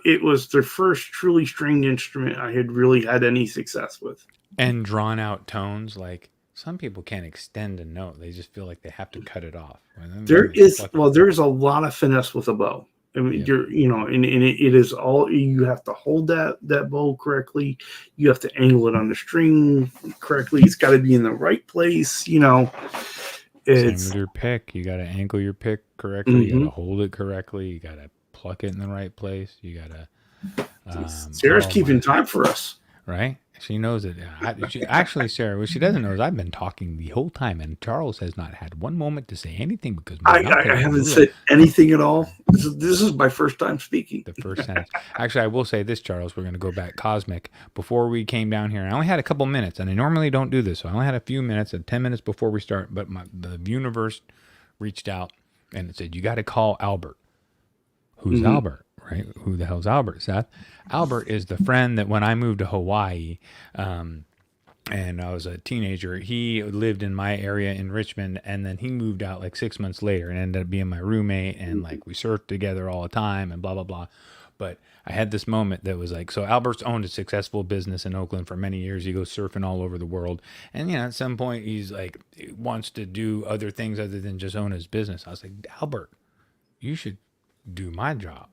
A: it was the first truly stringed instrument I had really had any success with.
B: And drawn out tones, like some people can't extend a note. They just feel like they have to cut it off. And then they pluck it.
A: There's a lot of finesse with a bow. I mean,
B: Yep.
A: and it is all, you have to hold that bow correctly. You have to angle it on the string correctly. It's got to be in the right place.
B: Same
A: It's
B: with your pick. You got to angle your pick correctly. You got
A: mhm.
B: to hold it correctly. You got to pluck it in the right place. You got to,
A: Sarah's
B: oh
A: keeping
B: my,
A: time for us.
B: right? She knows it. Actually, Sarah, what she doesn't know is I've been talking the whole time, and Charles has not had one moment to say anything because my mouth
A: I
B: has been
A: haven't
B: real.
A: said anything at all. This is my first time speaking.
B: The first sentence. Actually, I will say this, Charles. We're going to go back cosmic. Before we came down here, I only had a couple minutes, and I normally don't do this, so I only had a few minutes, 10 minutes before we start. But the universe reached out and it said, "You got to call Albert." Who's
A: Mhm.
B: Albert? Right? Who the hell's Albert, Seth? Albert is the friend that when I moved to Hawaii, and I was a teenager, he lived in my area in Richmond, and then he moved out like 6 months later and ended up being my roommate, and like we surfed together all the time and blah blah blah. But I had this moment that was like, so Albert's owned a successful business in Oakland for many years. He goes surfing all over the world, and at some point he's like wants to do other things other than just own his business. I was like, Albert, you should do my job.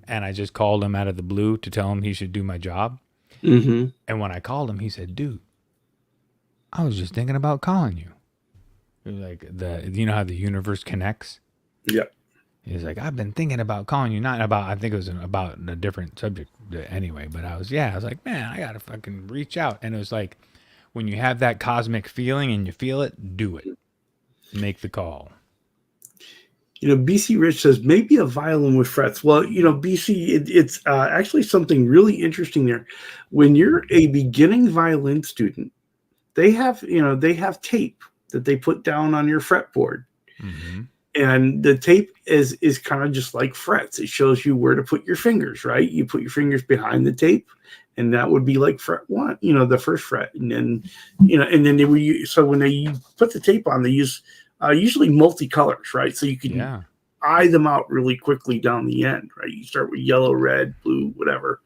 B: And I just called him out of the blue to tell him he should do my job.
A: Mhm.
B: And when I called him, he said, "Dude, I was just thinking about calling you." Like you know how the universe connects.
A: Yeah.
B: He's like, "I've been thinking about calling you, not about." I think it was about a different subject anyway. But I was like, man, I gotta fucking reach out. And it was like, when you have that cosmic feeling and you feel it, do it. Make the call.
A: BC Rich says maybe a violin with frets. Well, BC, it's actually something really interesting there. When you're a beginning violin student, they have tape that they put down on your fretboard,
B: Mm-hmm.
A: and the tape is kind of just like frets. It shows you where to put your fingers. Right, you put your fingers behind the tape, and that would be like fret one. The first fret, and then so when they put the tape on, they use usually multicolors, right? So you can eye them out really quickly down the end, right? You start with yellow, red, blue, whatever,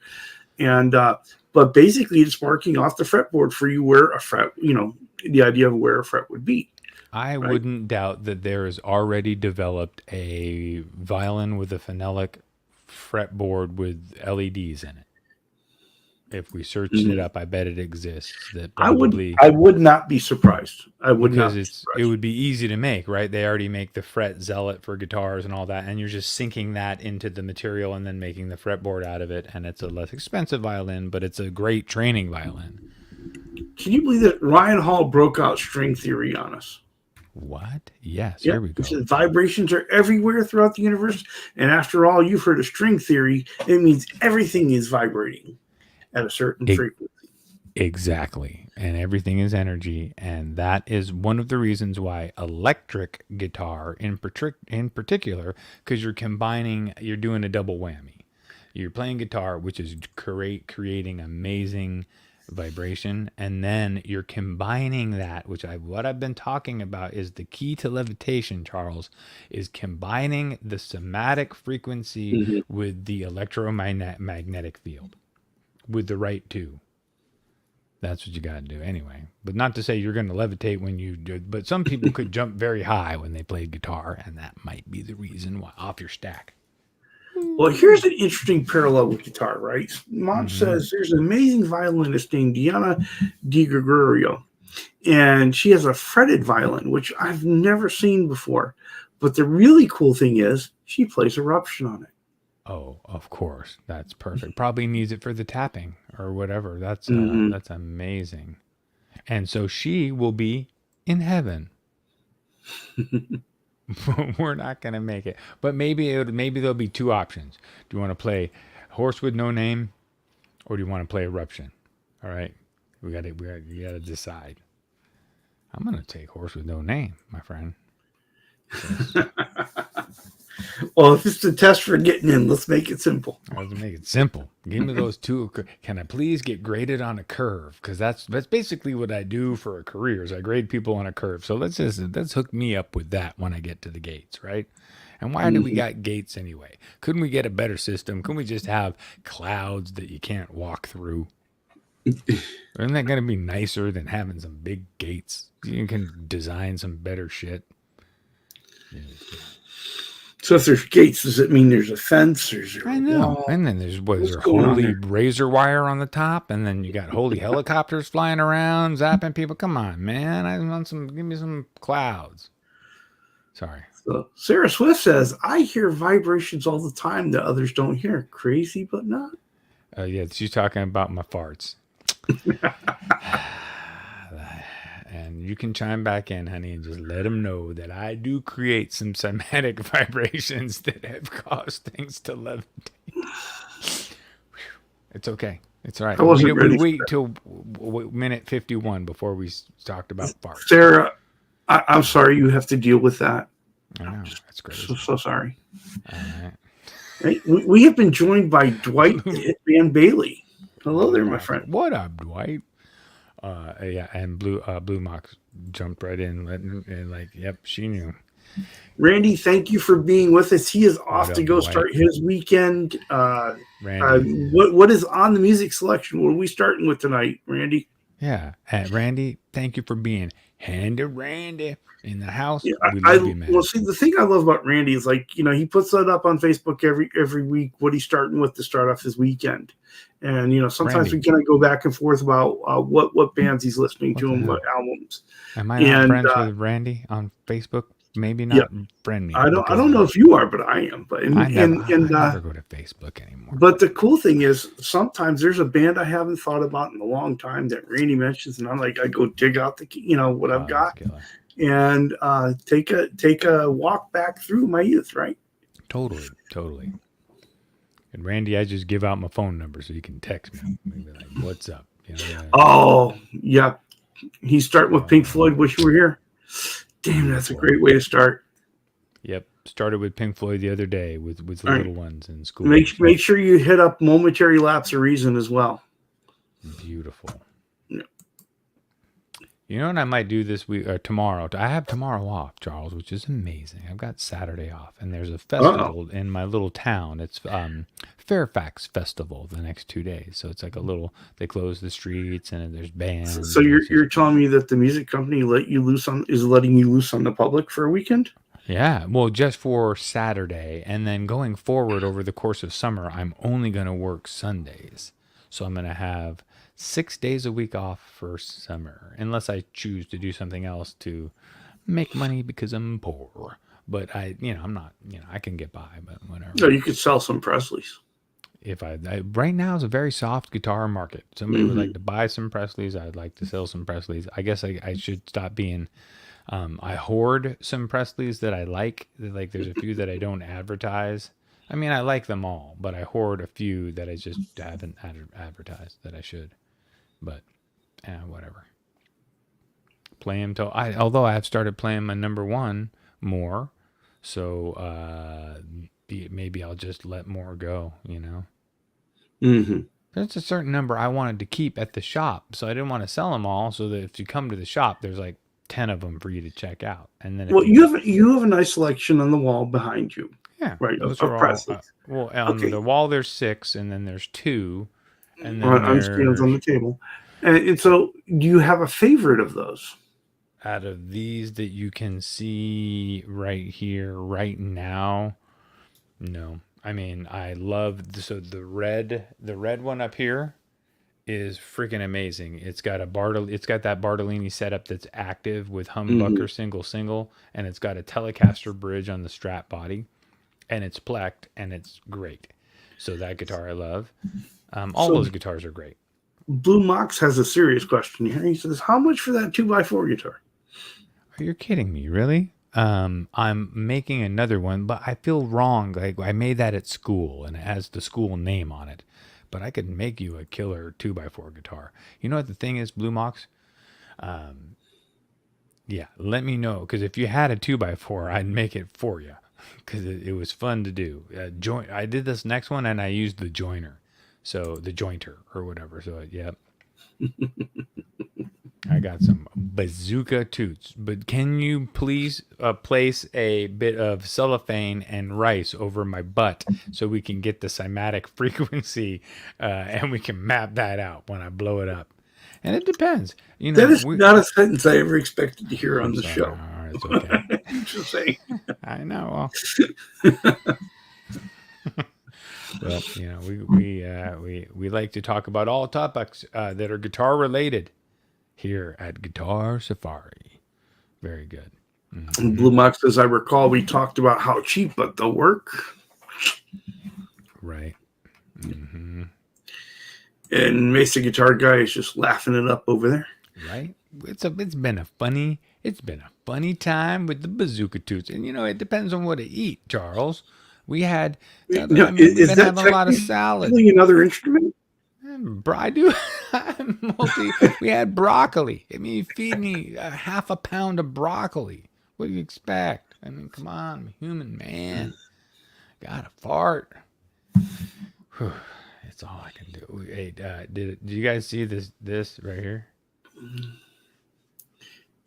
A: and but basically it's marking off the fretboard for you where a fret, the idea of where a fret would be.
B: I
A: Right?
B: wouldn't doubt that there is already developed a violin with a phenolic fretboard with LEDs in it. If we searched it up, I bet it exists. That probably
A: I would not be surprised. I would not be
B: it
A: surprised.
B: would be easy to make, right? They already make the fret zealot for guitars and all that, and you're just sinking that into the material and then making the fretboard out of it, and it's a less expensive violin, but it's a great training violin.
A: Can you believe that Ryan Hall broke out string theory on us?
B: What? Yes,
A: Yeah,
B: here we go.
A: he said vibrations are everywhere throughout the universe, and after all, you've heard of string theory. It means everything is vibrating at a certain frequency.
B: Exactly. And everything is energy. And that is one of the reasons why electric guitar in particular, because you're doing a double whammy. You're playing guitar, which is creating amazing vibration, and then you're combining that, what I've been talking about is the key to levitation, Charles, is combining the somatic frequency with the electromagnetic field with the right two. That's what you got to do anyway. But not to say you're going to levitate when you do, but some people could jump very high when they played guitar, and that might be the reason why off your stack.
A: Well, here's an interesting parallel with guitar, right? Mom says there's an amazing violinist named Diana Di Gregorio, and she has a fretted violin, which I've never seen before. But the really cool thing is she plays eruption on it.
B: Oh, of course. That's perfect. Probably needs it for the tapping or whatever.
A: Mm-hmm.
B: That's amazing. And so she will be in heaven. We're not gonna make it. But maybe there'll be two options. Do you want to play Horse with No Name, or do you want to play Eruption? All right. You gotta decide. I'm gonna take Horse with No Name, my friend.
A: Well, if it's a test for getting in, let's make it simple.
B: Let's make it simple. Give me those two. Can I please get graded on a curve? Because that's basically what I do for a career. Is I grade people on a curve. So let's hook me up with that when I get to the gates, right? And why do we got gates anyway? Couldn't we get a better system? Couldn't we just have clouds that you can't walk through? Isn't that going to be nicer than having some big gates? You can design some better shit.
A: So if there's gates, does it mean there's a fence? Or is there
B: I know.
A: wall?
B: And then there's
A: What's
B: there
A: going on
B: holy
A: there?
B: razor wire on the top, and then you got holy helicopters flying around, zapping people. Come on, man! I want give me some clouds. Sorry.
A: So Sarah Swift says, I hear vibrations all the time that others don't hear. Crazy, but not.
B: Yeah, she's talking about my farts. And you can chime back in, honey, and just let them know that I do create some somatic vibrations that have caused things to levitate. It's okay. It's all right.
A: I wasn't ready
B: We
A: for
B: wait
A: that.
B: till minute 51 before we talked about farts.
A: Sarah, I'm sorry you have to deal with that.
B: I know. That's crazy.
A: So sorry.
B: All right.
A: Right? We have been joined by Dwight the Hitman Bailey. Hello there, my friend.
B: What up, Dwight? Yeah, and Blue Mox jumped right in, and like, yep, she knew.
A: Randy, thank you for being with us. He is off
B: What
A: to
B: up,
A: go
B: Dwight?
A: start his weekend.
B: Randy.
A: What is on the music selection? What are we starting with tonight, Randy?
B: Yeah, Randy, thank you for being Handy Randy in the house.
A: Yeah,
B: We love you, man.
A: well, see, the thing I love about Randy is like, he puts that up on Facebook every week. What he's starting with to start off his weekend, and sometimes
B: Randy.
A: we kind of go back and forth about what bands he's listening to
B: What the
A: and
B: hell?
A: what albums.
B: Am I not friends with Randy on Facebook? Maybe not friend me.
A: I don't know if you are, but I am. But
B: I never go to Facebook anymore.
A: But the cool thing is sometimes there's a band I haven't thought about in a long time that Randy mentions, and I'm like, I go dig out what I've got and take a walk back through my youth, right?
B: Totally. And Randy, I just give out my phone number so you can text me. Maybe like, what's up?
A: Oh yeah, he's starting with Pink Floyd. Wish You Were Here. Damn, that's a great way to start.
B: Yep, started with Pink Floyd the other day with the little ones in school.
A: Make sure you hit up Momentary Lapse of Reason as well.
B: Beautiful.
A: Yeah.
B: You know what I might do this week or tomorrow? I have tomorrow off, Charles, which is amazing. I've got Saturday off, and there's a festival in my little town. It's Fairfax Festival the next 2 days. So it's like a little. They close the streets, and there's bands.
A: So you're telling me that the music company is letting you loose on the public for a weekend?
B: Yeah, well, just for Saturday, and then going forward over the course of summer, I'm only going to work Sundays. So I'm going to have 6 days a week off for summer, unless I choose to do something else to make money because I'm poor. But I'm not, I can get by, but whatever.
A: No, you could sell some Presleys.
B: If I right now is a very soft guitar market. Somebody would like to buy some Presleys. I'd like to sell some Presleys. I guess I should stop being. I hoard some Presleys that I like. Like there's a few that I don't advertise. I mean, I like them all, but I hoard a few that I just haven't advertised that I should. But whatever. Play them till although I have started playing my number one more, so maybe I'll just let more go. There's a certain number I wanted to keep at the shop, so I didn't want to sell them all. So that if you come to the shop, there's like 10 of them for you to check out, and then
A: you have a nice selection on the wall behind you.
B: Yeah,
A: right.
B: Those
A: of
B: are
A: Presleys.
B: Well, on the wall there's 6, and then there's 2, and then
A: on stands on the table. And so, do you have a favorite of those?
B: Out of these that you can see right here, right now, no. I mean, I love the red one up here is freaking amazing. It's got that Bartolini setup that's active with humbucker single, and it's got a Telecaster bridge on the strap body, and it's plecked, and it's great. So that guitar I love. All
A: So
B: those guitars are great.
A: Blue Mox has a serious question here. He says, "How much for that 2x4 guitar?"
B: You're kidding me, really? I'm making another one, but I feel wrong. Like I made that at school, and it has the school name on it. But I could make you a killer 2x4 guitar. You know what the thing is, Blue Mox? Yeah, let me know, because if you had a 2x4, I'd make it for you, because it was fun to do. I did this next one, and I used the joiner, so the jointer or whatever. So yeah, I got some bazooka toots. But can you please place a bit of cellophane and rice over my butt so we can get the cymatic frequency and we can map that out when I blow it up? And it depends. You know,
A: That is not a sentence I ever expected to hear on the
B: sorry.
A: show.
B: All right, it's okay.
A: Just saying.
B: I know. Well, you know, we like to talk about all topics that are guitar related here at Guitar Safari. Very good.
A: And Blue Mox, as I recall, we talked about how cheap, but they'll work.
B: Right. Mm-hmm.
A: And Mesa Guitar Guy is just laughing it up over there.
B: Right. It's been a funny time with the bazooka toots, and you know it depends on what to eat, Charles. We had, we've been having a lot of salad.
A: Another instrument?
B: I do. We had broccoli. I mean, you feed me half a pound of broccoli. What do you expect? I mean, come on, I'm a human man. Gotta fart. Whew, that's all I can do. Hey, did you guys see this right here?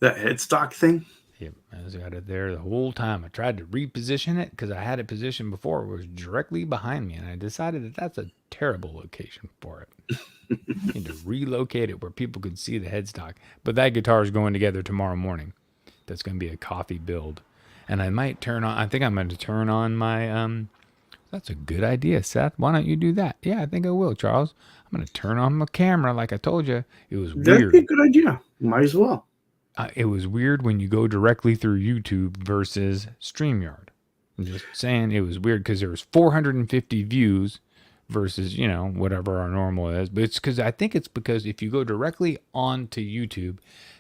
A: That headstock thing?
B: Yep, I was got it there the whole time. I tried to reposition it because I had it positioned before. It was directly behind me, and I decided that that's a terrible location for it. I need to relocate it where people could see the headstock. But that guitar is going together tomorrow morning. That's going to be a coffee build. And I might turn on, I think I'm going to turn on my, that's a good idea, Seth. Why don't you do that? Yeah, I think I will, Charles. I'm going to turn on my camera like I told you. It was weird.
A: That'd be a good idea. Might as well.
B: It was weird when you go directly through YouTube versus StreamYard. I'm just saying it was weird because there was 450 views versus, you know, whatever our normal is. But it's because I think it's because if you go directly onto YouTube,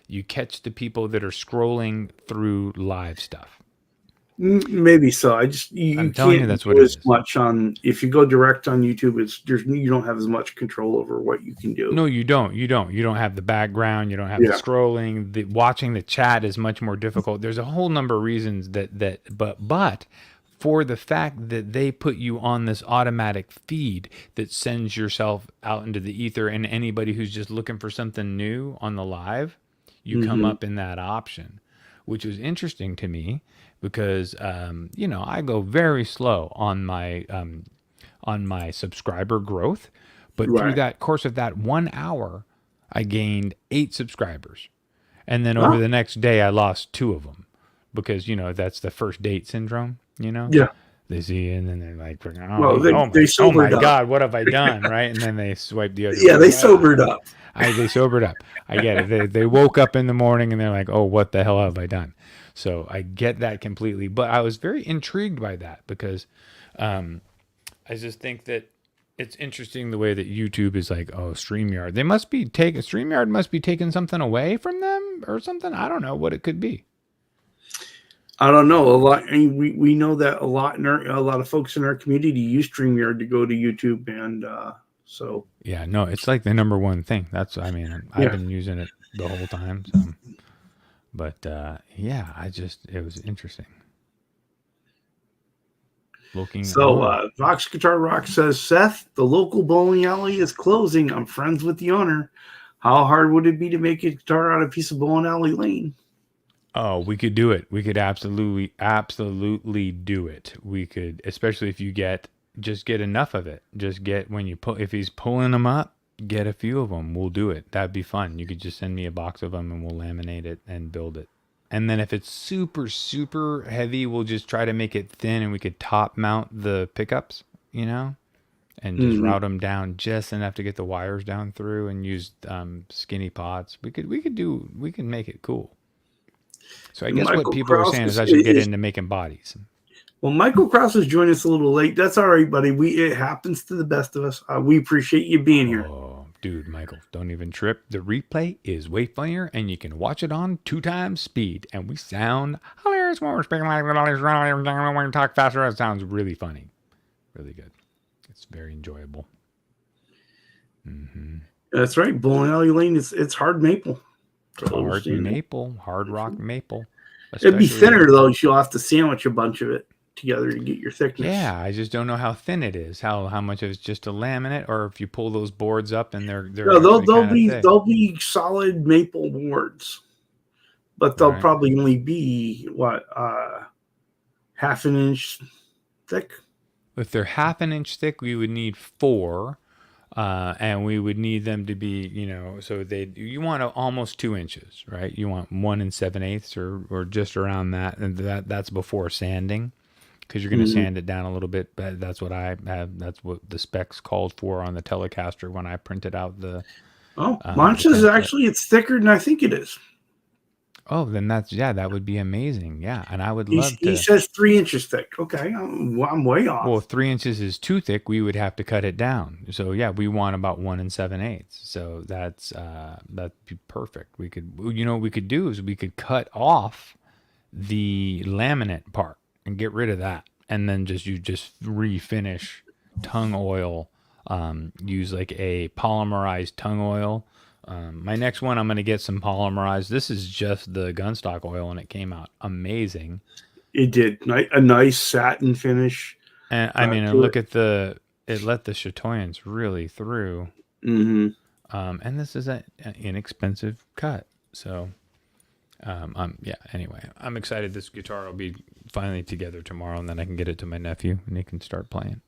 B: you catch the people that are scrolling through live stuff.
A: Maybe so. I'm telling you that's what it is. Much on if you go direct on YouTube, you don't have as much control over what you can do.
B: No, you don't. You don't have the background. You don't have the scrolling. The watching the chat is much more difficult. There's a whole number of reasons but for the fact that they put you on this automatic feed that sends yourself out into the ether, and anybody who's just looking for something new on the live, you come up in that option, which was interesting to me. Because you know, I go very slow on my subscriber growth, but through that course of that 1 hour, I gained 8 subscribers, and then over the next day, I lost 2 of them because you know that's the first date syndrome. You know, they see you and then they're like, oh my God, what have I done? Right, and then they swipe the other.
A: They sobered up.
B: They sobered up. I get it. They woke up in the morning and they're like, oh, what the hell have I done? So I get that completely, but I was very intrigued by that because I just think that it's interesting the way that YouTube is like, oh, StreamYard. StreamYard must be taking something away from them or something. I don't know what it could be.
A: I don't know. We know that a lot of folks in our community use StreamYard to go to YouTube, and so
B: yeah, no, it's like the number one thing. I've been using it the whole time. So. But it was interesting.
A: Vox Guitar Rock says, Seth, the local bowling alley is closing. I'm friends with the owner. How hard would it be to make a guitar out of a piece of bowling alley lane?
B: Oh, we could do it. We could absolutely do it. We could, especially if you get enough of it. Just get if he's pulling them up. Get a few of them. We'll do it. That'd be fun. You could just send me a box of them and we'll laminate it and build it. And then if it's super, super heavy, we'll just try to make it thin and we could top mount the pickups, you know, and just route them down just enough to get the wires down through and use skinny pots. We can make it cool. So I guess what people are saying is I should get into making bodies.
A: Well, Michael Krause has joined us a little late. That's all right, buddy. It happens to the best of us. We appreciate you being here.
B: Oh, dude, Michael, don't even trip. The replay is way funnier, and you can watch it on 2x speed. And we sound hilarious when we're speaking like when we talk faster. It sounds really funny, really good. It's very enjoyable. Mm-hmm.
A: That's right. Bowling Alley Lane. It's hard maple.
B: Hard maple, hard rock maple.
A: It'd be thinner though. You'll have to sandwich a bunch of it together to get your thickness.
B: Yeah, I just don't know how thin it is. How much of it's just a laminate, or if you pull those boards up and they're
A: no, they'll be solid maple boards, but they'll probably only be what half an inch thick.
B: If they're half an inch thick, we would need 4. And we would need them to be, so you want almost 2 inches, right? You want 1 7/8 or just around that, and that's before sanding, because you're going to sand it down a little bit. But that's what I have. That's what the specs called for on the Telecaster when I printed out the.
A: Oh, mine says actually it's thicker than I think it is.
B: Oh, then that would be amazing. Yeah, and I would love to.
A: He says 3 inches thick. Okay, I'm way off.
B: Well, if 3 inches is too thick, we would have to cut it down. So yeah, we want about 1 7/8. So that'd be perfect. We could, what we could do is we could cut off the laminate part and get rid of that, and then just refinish tongue oil. Use like a polymerized tongue oil. My next one, I'm going to get some polymerized. This is just the gunstock oil, and it came out amazing.
A: It did. A nice satin finish.
B: And I mean, look at it let the chatoyance really through.
A: Mm-hmm.
B: And this is an inexpensive cut. So, anyway, I'm excited this guitar will be finally together tomorrow, and then I can get it to my nephew, and he can start playing.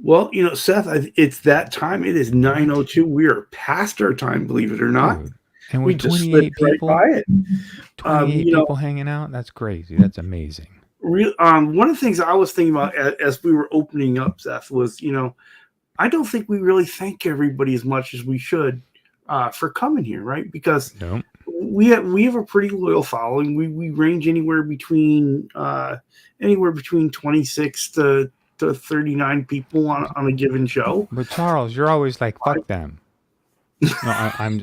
A: Well, Seth, it's that time. It is 9:02. We are past our time, believe it or not.
B: Dude. And we just 28 people, right by it. 28 people hanging out. That's crazy. That's amazing.
A: One of the things I was thinking about as we were opening up, Seth, was, I don't think we really thank everybody as much as we should for coming here, right? Because we have a pretty loyal following. We range anywhere between 26 to 39 people on a given show.
B: But Charles, you're always like, fuck them. No, I'm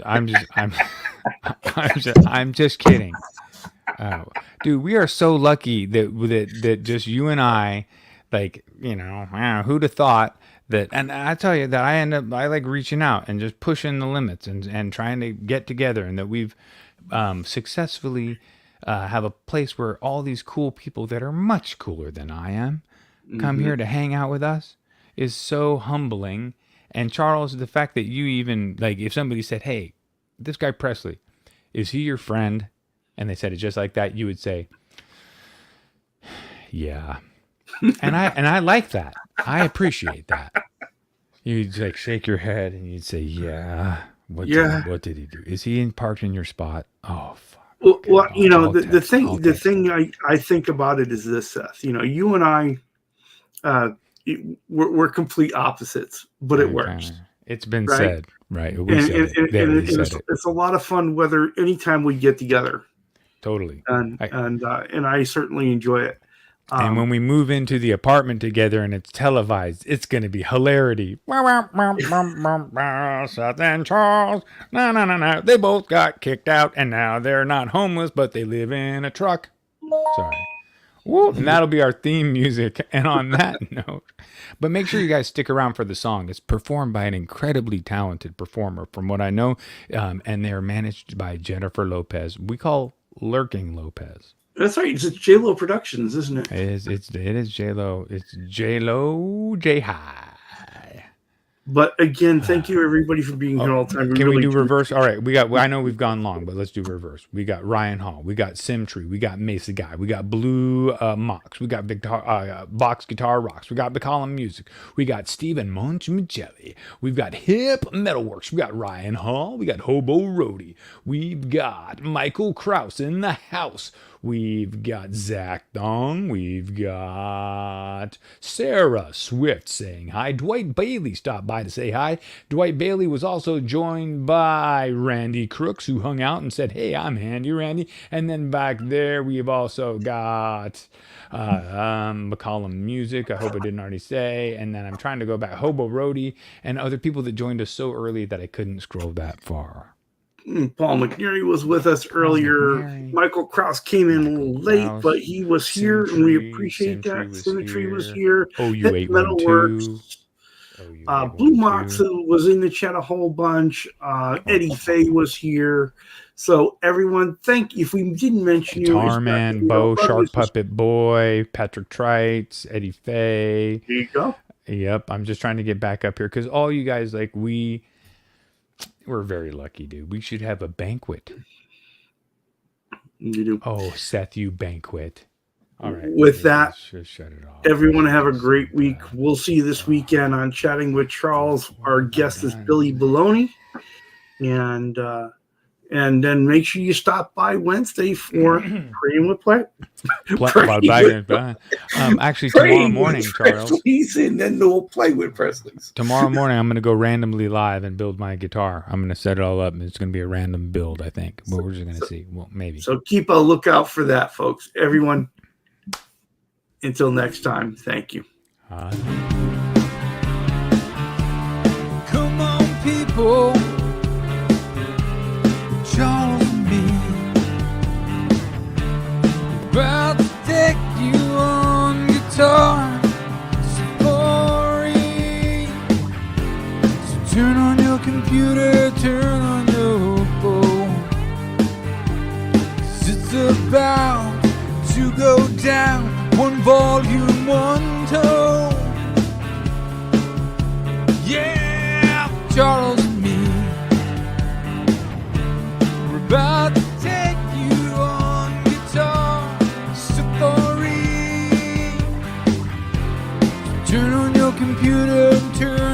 B: just kidding. Dude, we are so lucky that just you and I, like, who'd have thought that, and I tell you that I like reaching out and just pushing the limits and trying to get together, and that we've successfully have a place where all these cool people that are much cooler than I am come here to hang out with us is so humbling. And Charles, the fact that you even, like, if somebody said, hey, this guy Presley, is he your friend? And they said it just like that, you would say, yeah. and I like that. I appreciate that. You'd like shake your head and you'd say, yeah. What did he do? Is he parked in your spot? Oh, fuck.
A: Well, the thing I think about it is this, Seth. You and I, we're complete opposites, but it works.
B: It's been
A: right?
B: said, right? It's
A: a lot of fun whether anytime we get together.
B: Totally.
A: And I certainly enjoy it.
B: And when we move into the apartment together and it's televised, it's going to be hilarity. Seth and Charles, no. They both got kicked out, and now they're not homeless, but they live in a truck. Sorry. Woo, and that'll be our theme music. And on that note, but make sure you guys stick around for the song. It's performed by an incredibly talented performer, from what I know, and they're managed by Jennifer Lopez. We call Lurking Lopez.
A: That's right. It's J-Lo Productions, isn't it?
B: It is J-Lo. It's J-Lo J-High.
A: But again, thank you everybody for being here all the time.
B: Can we do reverse? All right, I know we've gone long, but let's do reverse. We got Ryan Hall, we got Simtree, we got Mesa Guy, we got Blue Mox, we got Vox Guitar Rocks, we got Bacalam Music, we got Stephen Monchmicelli, we've got Hip Metalworks, we got Ryan Hall, we got Hobo Roadie, we've got Michael Krause in the house. We've got Zach Dong. We've got Sarah Swift saying hi. Dwight Bailey stopped by by to say hi. Dwight Bailey was also joined by Randy Crooks, who hung out and said, hey, I'm handy, Randy. And then back there, we've also got McCollum Music. I hope I didn't already say. And then I'm trying to go back. Hobo Roadie and other people that joined us so early that I couldn't scroll that far.
A: Paul McNary was with us earlier. Michael Krause came in a little late, but he was here, and we appreciate that. Symmetry was here.
B: OU812.
A: Blue Mox was in the chat a whole bunch. Eddie Faye was here. So everyone, thank you. If we didn't mention you,
B: Guitar Man, Bo, Shark Puppet Boy, Patrick Trites, Eddie Faye.
A: There you go.
B: Yep, I'm just trying to get back up here because all you guys, like, we're very lucky, dude. We should have a banquet.
A: You do.
B: Oh, Seth, you banquet. All right.
A: With that,
B: shut it off.
A: Everyone have a great week. We'll see you this weekend on Chatting with Charles. Our guest is Billy Baloney. And then make sure you stop by Wednesday for Praying with Play.
B: Actually, tomorrow morning, Charles.
A: And then we'll play with Presley's.
B: Tomorrow morning, I'm going to go randomly live and build my guitar. I'm going to set it all up, and it's going to be a random build, I think. But we're just going to see. Well, maybe.
A: So keep a lookout for that, folks. Everyone, until next time, thank you.
C: Come on, people. Charles and me, about to take you on guitar safari. So turn on your computer, turn on your phone. 'Cause it's about to go down, one volume, one tone. Yeah, Charles and me, about to take you on guitar safari. Turn on your computer and turn